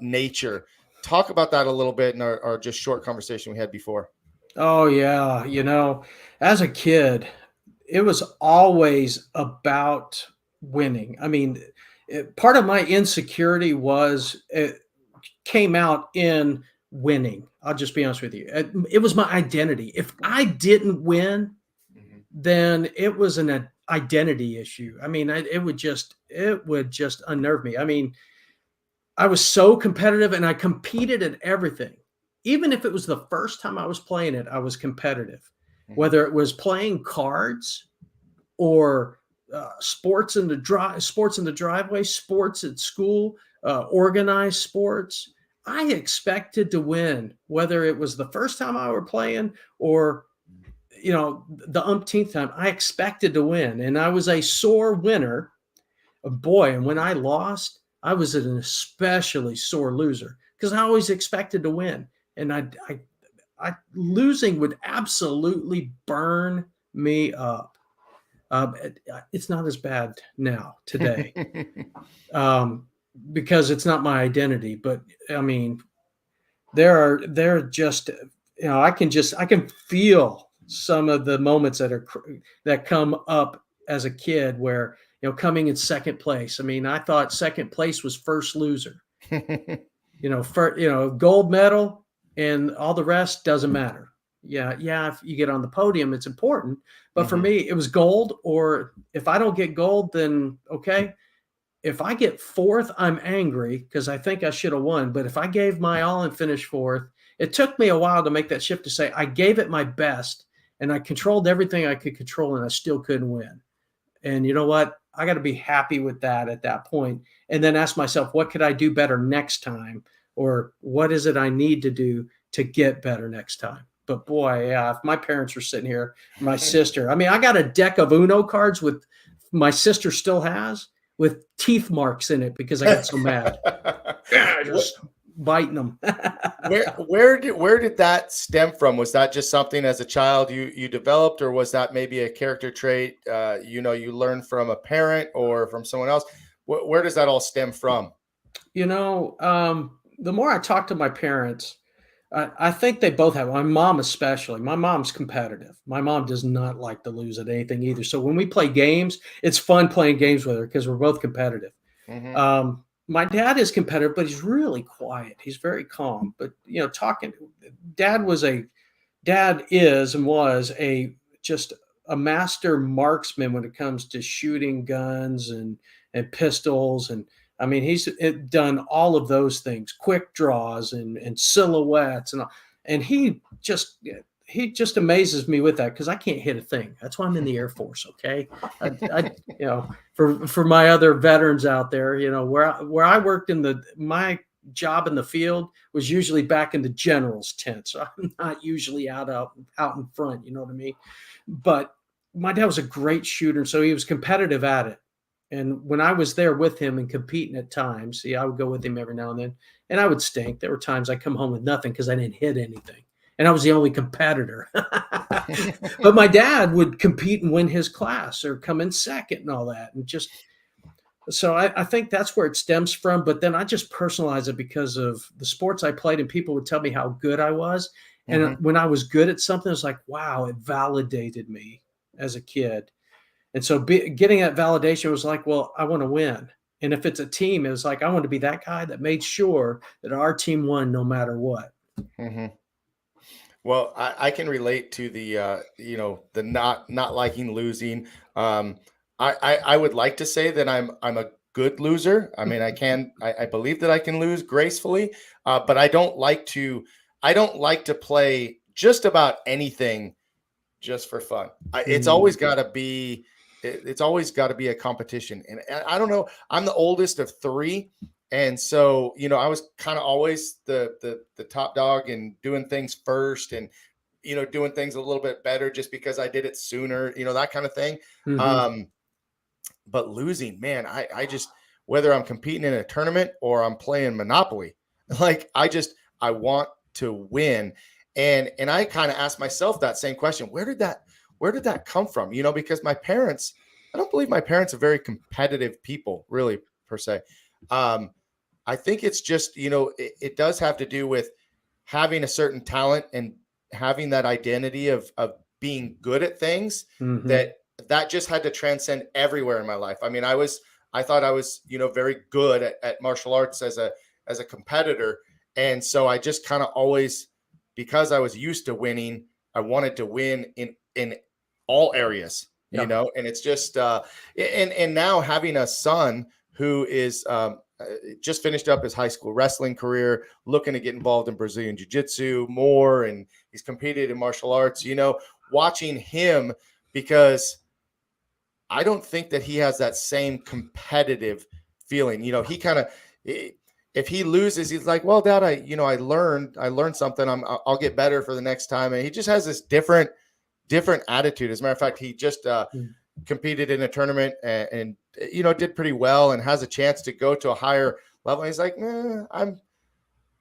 [SPEAKER 1] nature. Talk about that a little bit in our just short conversation we had before.
[SPEAKER 2] Oh yeah. As a kid, it was always about winning. I mean, part of my insecurity came out in winning. I'll just be honest with you. It was my identity. If I didn't win, then it was an identity issue. I mean, it would just unnerve me. I mean, I was so competitive and I competed at everything. Even if it was the first time I was playing it, I was competitive, whether it was playing cards or sports in the driveway, sports at school, organized sports. I expected to win, whether it was the first time I were playing or, the umpteenth time. I expected to win, and I was a sore winner. Boy, and when I lost, I was an especially sore loser because I always expected to win, and I losing would absolutely burn me up. It's not as bad now today because it's not my identity. But I mean, they're just, I can feel some of the moments that come up as a kid where, coming in second place. I mean, I thought second place was first loser, gold medal and all the rest doesn't matter. Yeah. If you get on the podium, it's important. But for me, it was gold, or if I don't get gold, then okay. If I get fourth, I'm angry because I think I should have won. But if I gave my all and finished fourth, it took me a while to make that shift to say I gave it my best and I controlled everything I could control and I still couldn't win. And you know what? I got to be happy with that at that point. And then ask myself, what could I do better next time? Or what is it I need to do to get better next time? But boy, yeah, if my parents were sitting here, my sister, I mean, I got a deck of Uno cards with my sister still has with teeth marks in it because I got so mad. Just biting them.
[SPEAKER 1] Where did that stem from? Was that just something as a child you developed, or was that maybe a character trait you learned from a parent or from someone else? Where does that all stem from?
[SPEAKER 2] The more I talk to my parents, I think they both have. My mom especially. My mom's competitive. My mom does not like to lose at anything either. So when we play games, it's fun playing games with her because we're both competitive.
[SPEAKER 1] Mm-hmm.
[SPEAKER 2] My dad is competitive, but he's really quiet. He's very calm. But dad is and was just a master marksman when it comes to shooting guns and pistols. And I mean, he's done all of those things, quick draws and silhouettes and all. And he just amazes me with that because I can't hit a thing. That's why I'm in the Air Force. Okay, for my other veterans out there, where I worked my job in the field was usually back in the general's tent, so I'm not usually out in front. You know what I mean? But my dad was a great shooter, so he was competitive at it. And when I was there with him and competing at times, I would go with him every now and then, and I would stink. There were times I come home with nothing because I didn't hit anything. And I was the only competitor. But my dad would compete and win his class or come in second and all that. And so I think that's where it stems from. But then I just personalize it because of the sports I played, and people would tell me how good I was. And
[SPEAKER 1] Mm-hmm.
[SPEAKER 2] when I was good at something, it was like, wow, it validated me as a kid. And so getting that validation was like, well, I want to win. And if it's a team, it was like, I want to be that guy that made sure that our team won no matter what.
[SPEAKER 1] Mm-hmm. Well, I can relate to the the not liking losing. I would like to say that I'm a good loser. I mean, I believe that I can lose gracefully, but I don't like to play just about anything just for fun. It's always got to be it's always got to be a competition. And I don't know. I'm the oldest of three. And so, I was kind of always the top dog and doing things first and, doing things a little bit better just because I did it sooner, that kind of thing.
[SPEAKER 2] Mm-hmm.
[SPEAKER 1] But losing, man, I just, whether I'm competing in a tournament or I'm playing Monopoly, like I want to win. And I kind of asked myself that same question. Where did that come from? Because I don't believe my parents are very competitive people, really, per se. I think it's just, it does have to do with having a certain talent and having that identity of being good at things
[SPEAKER 2] Mm-hmm.
[SPEAKER 1] that just had to transcend everywhere in my life. I mean, I thought I was, very good at martial arts as a competitor. And so I just kind of always, because I was used to winning, I wanted to win in all areas,
[SPEAKER 2] Yeah.
[SPEAKER 1] and it's just, and now having a son who is, just finished up his high school wrestling career, looking to get involved in Brazilian jiu-jitsu more. And he's competed in martial arts, watching him, because I don't think that he has that same competitive feeling. He kind of, if he loses, he's like, well, Dad, I learned something. I'll get better for the next time. And he just has this different attitude. As a matter of fact, he just, competed in a tournament and did pretty well and has a chance to go to a higher level. And he's like, nah, I'm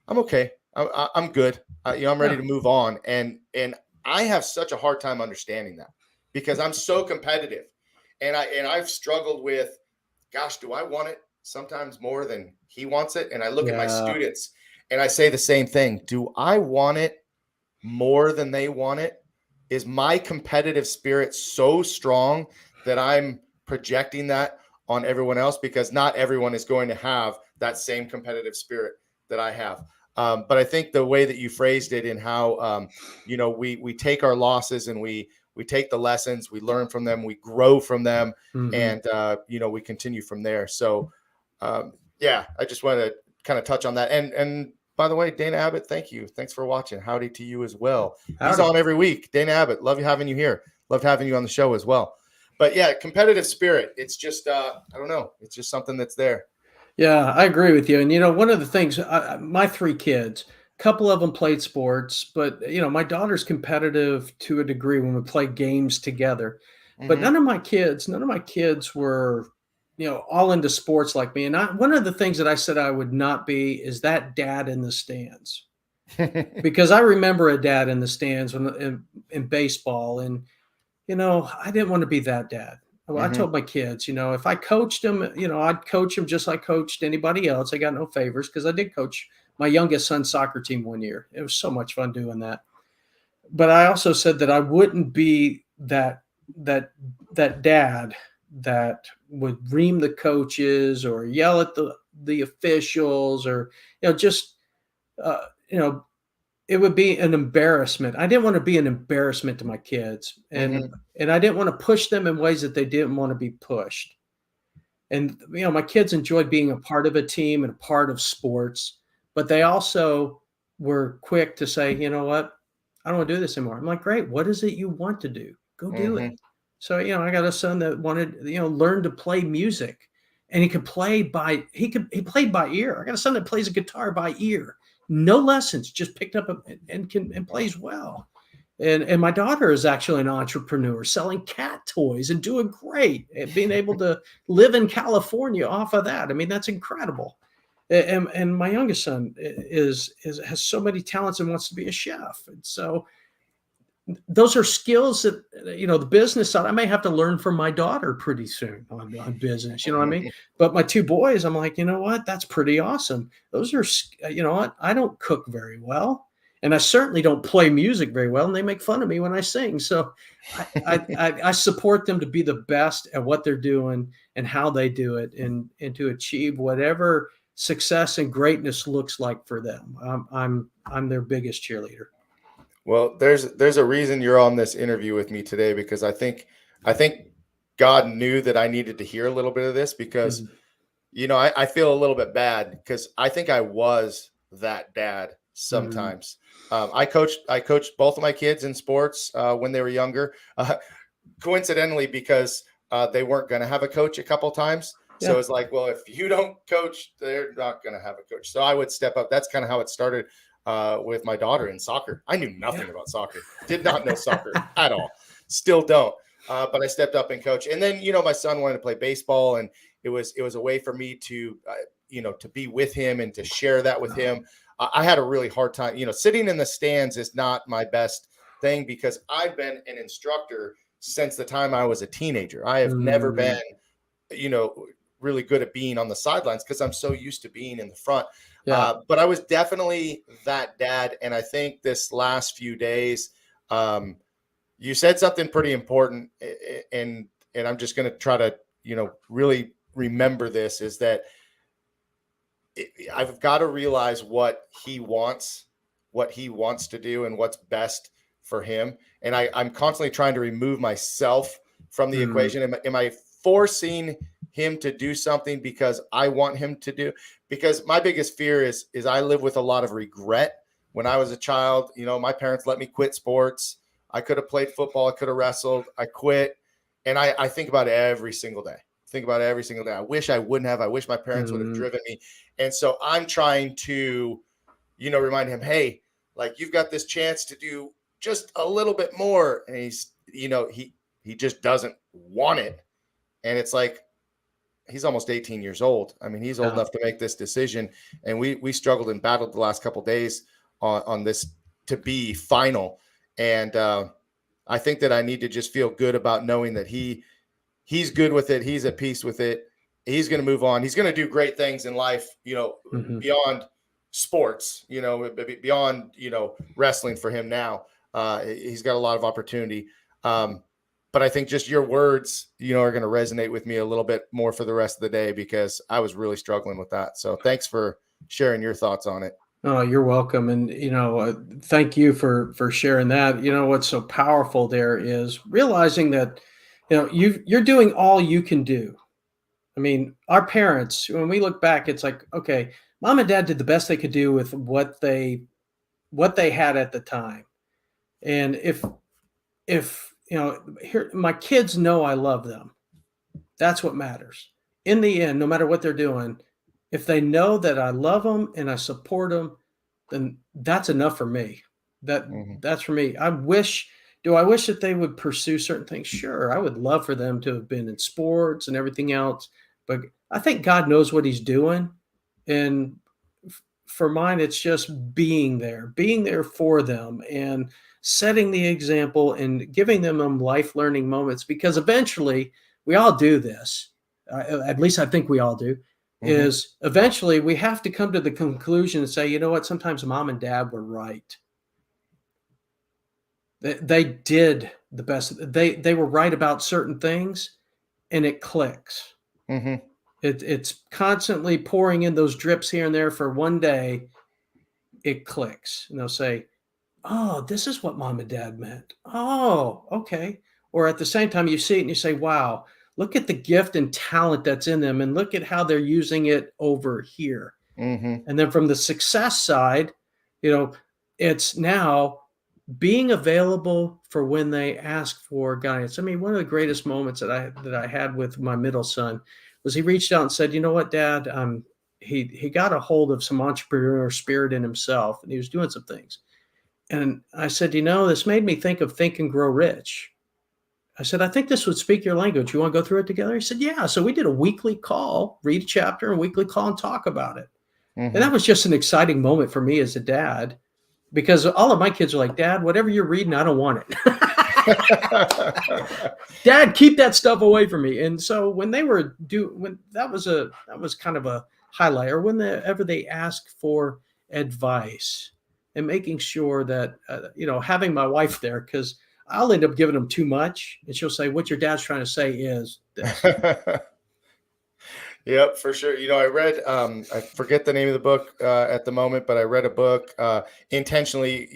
[SPEAKER 1] okay. I'm good. I'm ready to move on. And I have such a hard time understanding that because I'm so competitive, and I've struggled with, gosh, do I want it sometimes more than he wants it? And I look at my students and I say the same thing. Do I want it more than they want it? Is my competitive spirit so strong that I'm projecting that on everyone else? Because not everyone is going to have that same competitive spirit that I have. But I think the way that you phrased it, and how, we take our losses and we take the lessons, we learn from them, we grow from them,
[SPEAKER 2] Mm-hmm.
[SPEAKER 1] and we continue from there. So, I just want to kind of touch on that. And by the way, Dana Abbott, thank you. Thanks for watching. Howdy to you as well.
[SPEAKER 2] Howdy.
[SPEAKER 1] He's on every week. Dana Abbott, love having you here. Loved having you on the show as well. But yeah, competitive spirit. It's just, I don't know. It's just something that's there.
[SPEAKER 2] Yeah, I agree with you. And one of the things, my three kids, a couple of them played sports, but my daughter's competitive to a degree when we play games together. But
[SPEAKER 1] Mm-hmm.
[SPEAKER 2] none of my kids were, all into sports like me. And one of the things that I said I would not be is that dad in the stands, because I remember a dad in the stands in baseball, and I didn't want to be that dad. Well, I
[SPEAKER 1] Mm-hmm.
[SPEAKER 2] told my kids, if I coached them, I'd coach them just like I coached anybody else. I got no favors, because I did coach my youngest son's soccer team one year. It was so much fun doing that. But I also said that I wouldn't be that dad that would ream the coaches or yell at the officials, or just uh, you know it would be an embarrassment. I didn't want to be an embarrassment to my kids, and
[SPEAKER 1] Mhm.
[SPEAKER 2] I didn't want to push them in ways that they didn't want to be pushed. And my kids enjoyed being a part of a team and a part of sports, but they also were quick to say, you know what, I don't want to do this anymore. I'm like, great, what is it you want to do? Go do it.
[SPEAKER 1] Mhm.
[SPEAKER 2] So I got a son that wanted learn to play music, and he could play by he played by ear. I got a son that plays a guitar by ear, no lessons, just picked up and plays well. And my daughter is actually an entrepreneur, selling cat toys and doing great, and being able to live in California off of that. I mean, that's incredible. And my youngest son is has so many talents and wants to be a chef. And so those are skills that the business side I may have to learn from my daughter pretty soon on business. You know what I mean? But my two boys, I'm like, you know what? That's pretty awesome. Those are what? I don't cook very well, and I certainly don't play music very well, and they make fun of me when I sing. So I support them to be the best at what they're doing and how they do it, and to achieve whatever success and greatness looks like for them. I'm their biggest cheerleader.
[SPEAKER 1] Well, there's a reason you're on this interview with me today, because I think God knew that I needed to hear a little bit of this, because
[SPEAKER 2] Mhm.
[SPEAKER 1] I feel a little bit bad because I think I was that dad
[SPEAKER 2] Mhm.
[SPEAKER 1] sometimes. I coached both of my kids in sports when they were younger, coincidentally because they weren't going to have a coach a couple times. So
[SPEAKER 2] Yeah.
[SPEAKER 1] it's like, well, if you don't coach, they're not going to have a coach. So I would step up. That's kind of how it started with my daughter in soccer. I knew
[SPEAKER 2] Yeah.
[SPEAKER 1] nothing about soccer, did not know soccer at all, still don't. But I stepped up and coach. And then, my son wanted to play baseball, and it was a way for me to, to be with him and to share that with him. I had a really hard time, sitting in the stands is not my best thing, because I've been an instructor since the time I was a teenager. I have never been,
[SPEAKER 2] Mm.
[SPEAKER 1] you know, really good at being on the sidelines because I'm so used to being in the front.
[SPEAKER 2] Yeah.
[SPEAKER 1] But I was definitely that dad. And I think this last few days, um, you said something pretty important, and I'm just going to try to, really remember this, is that I've got to realize what he wants to do, and what's best for him. And I'm constantly trying to remove myself from the
[SPEAKER 2] Mm.
[SPEAKER 1] equation. Am I forcing him to do something because I want him to do? Because my biggest fear is I live with a lot of regret. When I was a child, my parents let me quit sports. I could have played football. I could have wrestled. I quit. And I think about it every single day. Think about it every single day. I wish I wouldn't have. I wish my parents would have
[SPEAKER 2] Mm.
[SPEAKER 1] driven me. And so I'm trying to, remind him, hey, like, you've got this chance to do just a little bit more. And he just doesn't want it. And it's like, he's almost 18 years old. I mean, he's old
[SPEAKER 2] Yeah.
[SPEAKER 1] enough to make this decision. And we struggled and battled the last couple of days on this to be final. And I think that I need to just feel good about knowing that he's good with it. He's at peace with it. He's going to move on. He's going to do great things in life,
[SPEAKER 2] Mhm.
[SPEAKER 1] beyond sports, beyond, wrestling for him now. He's got a lot of opportunity. But I think just your words, are going to resonate with me a little bit more for the rest of the day, because I was really struggling with that. So thanks for sharing your thoughts on it.
[SPEAKER 2] Oh, you're welcome. And thank you for sharing that. What's so powerful there is realizing that you're doing all you can do. I mean, our parents, when we look back, it's like, okay, mom and dad did the best they could do with what they had at the time. And if here, my kids know I love them. That's what matters. In the end, no matter what they're doing, if they know that I love them and I support them, then that's enough for me. That
[SPEAKER 1] Mhm.
[SPEAKER 2] that's for me. I wish that they would pursue certain things? Sure, I would love for them to have been in sports and everything else, but I think God knows what he's doing. And for mine, it's just being there for them and setting the example and giving them life learning moments, because eventually we all do this. At least I think we all do.
[SPEAKER 1] Mhm.
[SPEAKER 2] Is eventually we have to come to the conclusion and say, you know what? Sometimes mom and dad were right. They did the best. They were right about certain things, and it clicks.
[SPEAKER 1] Mm-hmm.
[SPEAKER 2] It's constantly pouring in those drips here and there for one day. It clicks, and they'll say, "Oh, this is what mom and dad meant. Oh, okay." Or at the same time, you see it and you say, "Wow, look at the gift and talent that's in them, and look at how they're using it over here."
[SPEAKER 1] Mm-hmm.
[SPEAKER 2] And then from the success side, it's now being available for when they ask for guidance. I mean, one of the greatest moments that I had with my middle son was he reached out and said, "You know what, Dad? He got a hold of some entrepreneur spirit in himself, and he was doing some things." And I said, "This made me think of Think and Grow Rich." I said, "I think this would speak your language. You want to go through it together?" He said, "Yeah." So we did a weekly call, read a chapter, and weekly call and talk about it. And
[SPEAKER 1] Mm-hmm.
[SPEAKER 2] that was just an exciting moment for me as a dad, because all of my kids are like, "Dad, whatever you're reading, I don't want it." "Dad, keep that stuff away from me." And so when that was kind of a highlight, or whenever they ask for advice, and making sure that having my wife there, because I'll end up giving them too much, and she'll say, "What your dad's trying to say is this."
[SPEAKER 1] Yep, for sure. I read, I forget the name of the book at the moment, but I read a book intentionally,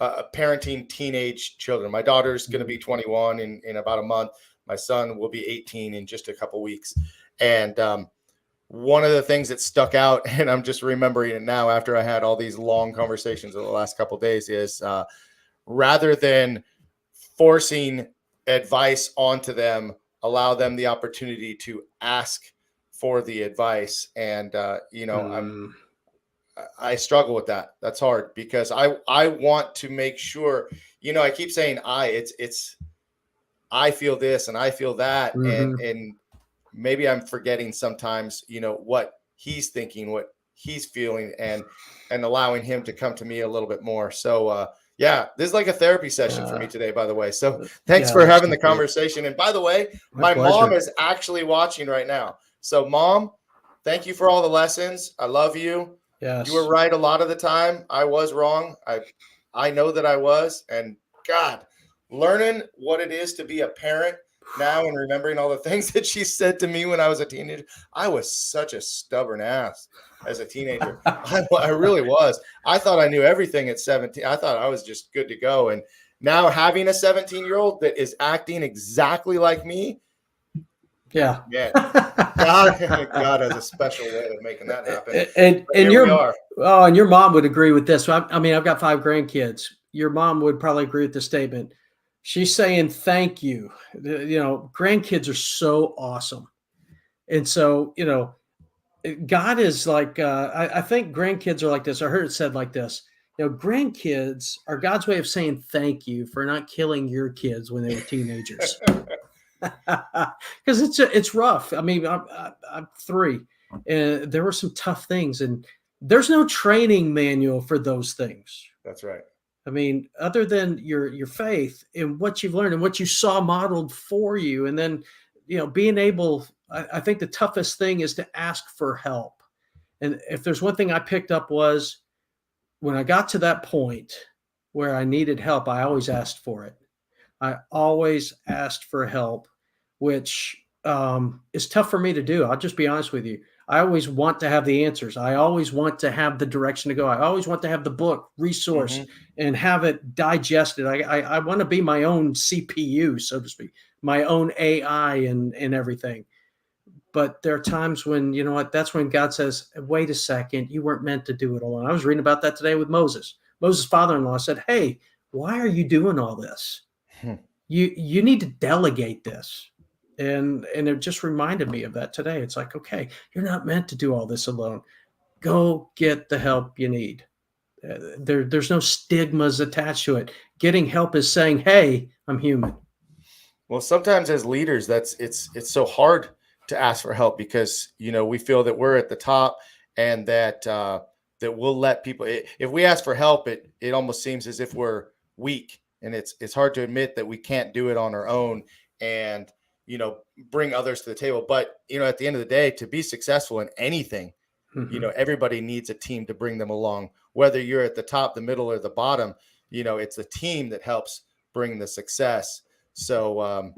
[SPEAKER 1] parenting teenage children. My daughter's going to be 21 in about a month. My son will be 18 in just a couple weeks. And one of the things that stuck out, and I'm just remembering it now after I had all these long conversations over the last couple of days, is rather than forcing advice onto them, allow them the opportunity to ask for the advice. And I struggle with that. That's hard because I want to make sure, I keep saying it's I feel this and I feel that, and maybe I'm forgetting sometimes, what he's thinking, what he's feeling, and allowing him to come to me a little bit more. So yeah, this is like a therapy session for me today, by the way. So thanks
[SPEAKER 2] Yeah,
[SPEAKER 1] for
[SPEAKER 2] that's
[SPEAKER 1] having the
[SPEAKER 2] so great.
[SPEAKER 1] conversation. And by the way,
[SPEAKER 2] My
[SPEAKER 1] my mom
[SPEAKER 2] pleasure.
[SPEAKER 1] is actually watching right now. So Mom, thank you for all the lessons. I love you. You were
[SPEAKER 2] Yes.
[SPEAKER 1] right a lot of the time. I was wrong. I know that I was. And God, learning what it is to be a parent now and remembering all the things that she said to me when I was a teenager. I was such a stubborn ass as a teenager. I really was. I thought I knew everything at 17. I thought I was just good to go. And now having a 17-year-old that is acting exactly like me,
[SPEAKER 2] Yeah.
[SPEAKER 1] man, God has a special way of making that happen.
[SPEAKER 2] And
[SPEAKER 1] But here we are.
[SPEAKER 2] and your mom would agree with this. I mean, I've got 5 grandkids. Your mom would probably agree with the statement. She's saying thank you. Grandkids are so awesome. And so, God is like, I think grandkids are like this. I heard it said like this. Grandkids are God's way of saying thank you for not killing your kids when they were teenagers. Because it's rough. I mean, I'm 3, and there were some tough things, and there's no training manual for those things.
[SPEAKER 1] That's right.
[SPEAKER 2] I mean, other than your faith and what you've learned and what you saw modeled for you, and then being able. I think the toughest thing is to ask for help. And if there's one thing I picked up was when I got to that point where I needed help, I always asked for it. I always asked for help, which is tough for me to do. I'll just be honest with you. I always want to have the answers. I always want to have the direction to go. I always want to have the book resource and have it digested. I want to be my own CPU, so to speak, my own AI and everything. But there are times when, that's when God says, wait a second, you weren't meant to do it alone. I was reading about that today with Moses. Moses' father-in-law said, hey, why are you doing all this? You need to delegate this. And it just reminded me of that today. It's like, okay, you're not meant to do all this alone. Go get the help you need. There's no stigmas attached to it. Getting help is saying, hey, I'm human.
[SPEAKER 1] Well, sometimes as leaders, it's so hard to ask for help because we feel that we're at the top and that we'll let people. If we ask for help, it almost seems as if we're weak, and it's hard to admit that we can't do it on our own and bring others to the table. But at the end of the day, to be successful in anything, everybody needs a team to bring them along. Whether you're at the top, the middle, or the bottom, it's the team that helps bring the success. So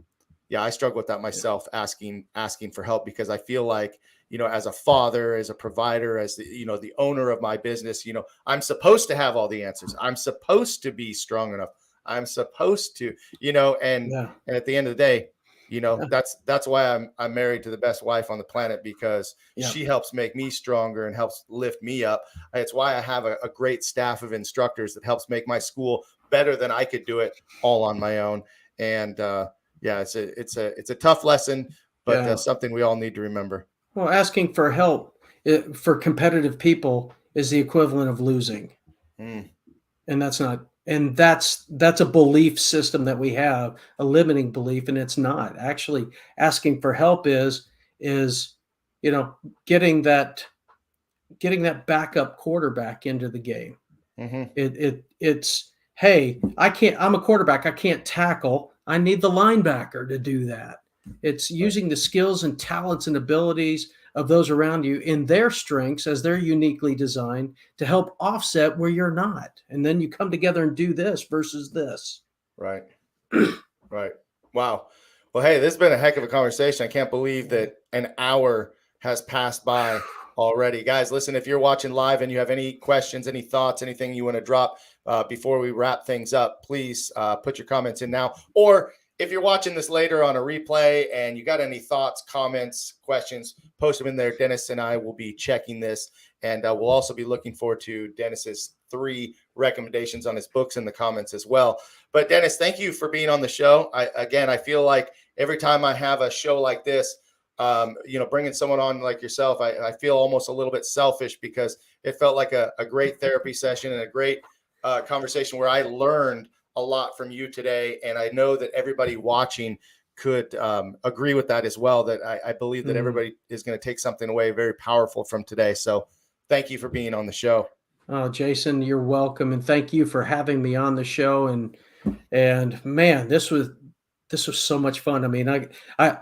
[SPEAKER 1] yeah, I struggle with that myself, asking for help, because I feel like, as a father, as a provider, as the owner of my business, I'm supposed to have all the answers. I'm supposed to be strong enough. I'm supposed to, and at the end of the day, that's why I'm married to the best wife on the planet, because she helps make me stronger and helps lift me up. It's why I have a great staff of instructors that helps make my school better than I could do it all on my own. And it's a tough lesson, but something we all need to remember.
[SPEAKER 2] Well, asking for help for competitive people is the equivalent of losing. And that's a belief system that we have, a limiting belief, and it's not. Actually, asking for help is getting that backup quarterback into the game. It's, hey, I'm a quarterback, I can't tackle, I need the linebacker to do that. It's using the skills and talents and abilities of those around you in their strengths as they're uniquely designed to help offset where you're not. And then you come together and do this versus this.
[SPEAKER 1] Right. Right. Wow. Well, hey, this has been a heck of a conversation. I can't believe that an hour has passed by already. Guys, listen, if you're watching live and you have any questions, any thoughts, anything you want to drop before we wrap things up, please put your comments in now. Or if you're watching this later on a replay and you got any thoughts, comments, questions, post them in there. Dennis and I will be checking this, and we'll also be looking forward to Dennis's 3 recommendations on his books in the comments as well. But Dennis, thank you for being on the show. I feel like every time I have a show like this, bringing someone on like yourself, I feel almost a little bit selfish, because it felt like a great therapy session and a great conversation where I learned a lot from you today. And I know that everybody watching could agree with that as well, that I believe that everybody is going to take something away very powerful from today. So thank you for being on the show.
[SPEAKER 2] Oh, Jason, you're welcome. And thank you for having me on the show. And man, this was so much fun. I mean,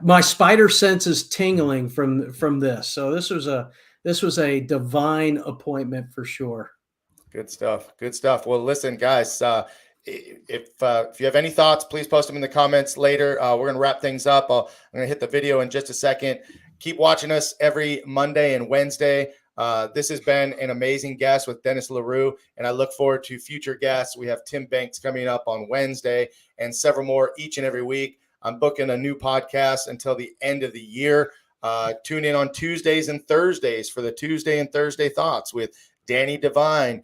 [SPEAKER 2] my spider sense is tingling from this. So this was a divine appointment for sure.
[SPEAKER 1] Good stuff. Good stuff. Well, listen, guys, if you have any thoughts, please post them in the comments later. We're going to wrap things up. I'm going to hit the video in just a second. Keep watching us every Monday and Wednesday. This has been an amazing guest with Dennis LaRue, and I look forward to future guests. We have Tim Banks coming up on Wednesday and several more each and every week. I'm booking a new podcast until the end of the year. Tune in on Tuesdays and Thursdays for the Tuesday and Thursday Thoughts with Danny Devine,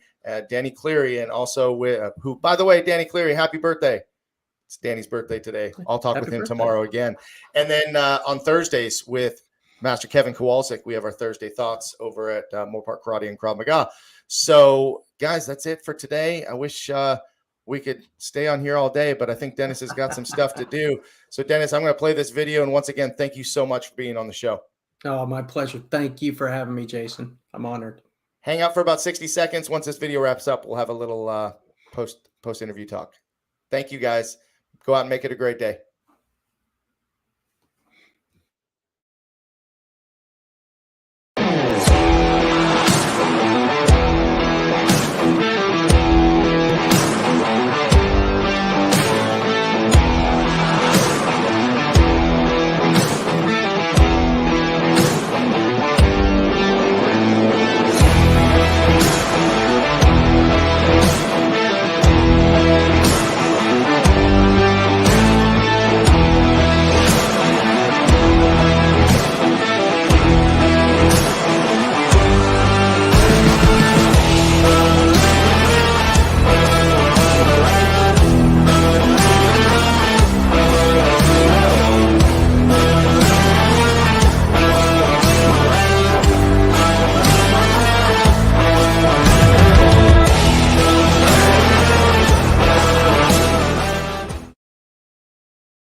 [SPEAKER 1] Danny Cleary, and also with who, by the way, Danny Cleary, happy birthday. It's Danny's birthday today. I'll talk with him tomorrow again. And then on Thursdays with Master Kevin Kowalczyk, we have our Thursday Thoughts over at Moorpark Karate and Krav Maga. So, guys, that's it for today. I wish we could stay on here all day, but I think Dennis has got some stuff to do. So, Dennis, I'm going to play this video. And once again, thank you so much for being on the show.
[SPEAKER 2] Oh, my pleasure. Thank you for having me, Jason. I'm honored.
[SPEAKER 1] Hang out for about 60 seconds. Once this video wraps up, we'll have a little post-interview talk. Thank you, guys. Go out and make it a great day.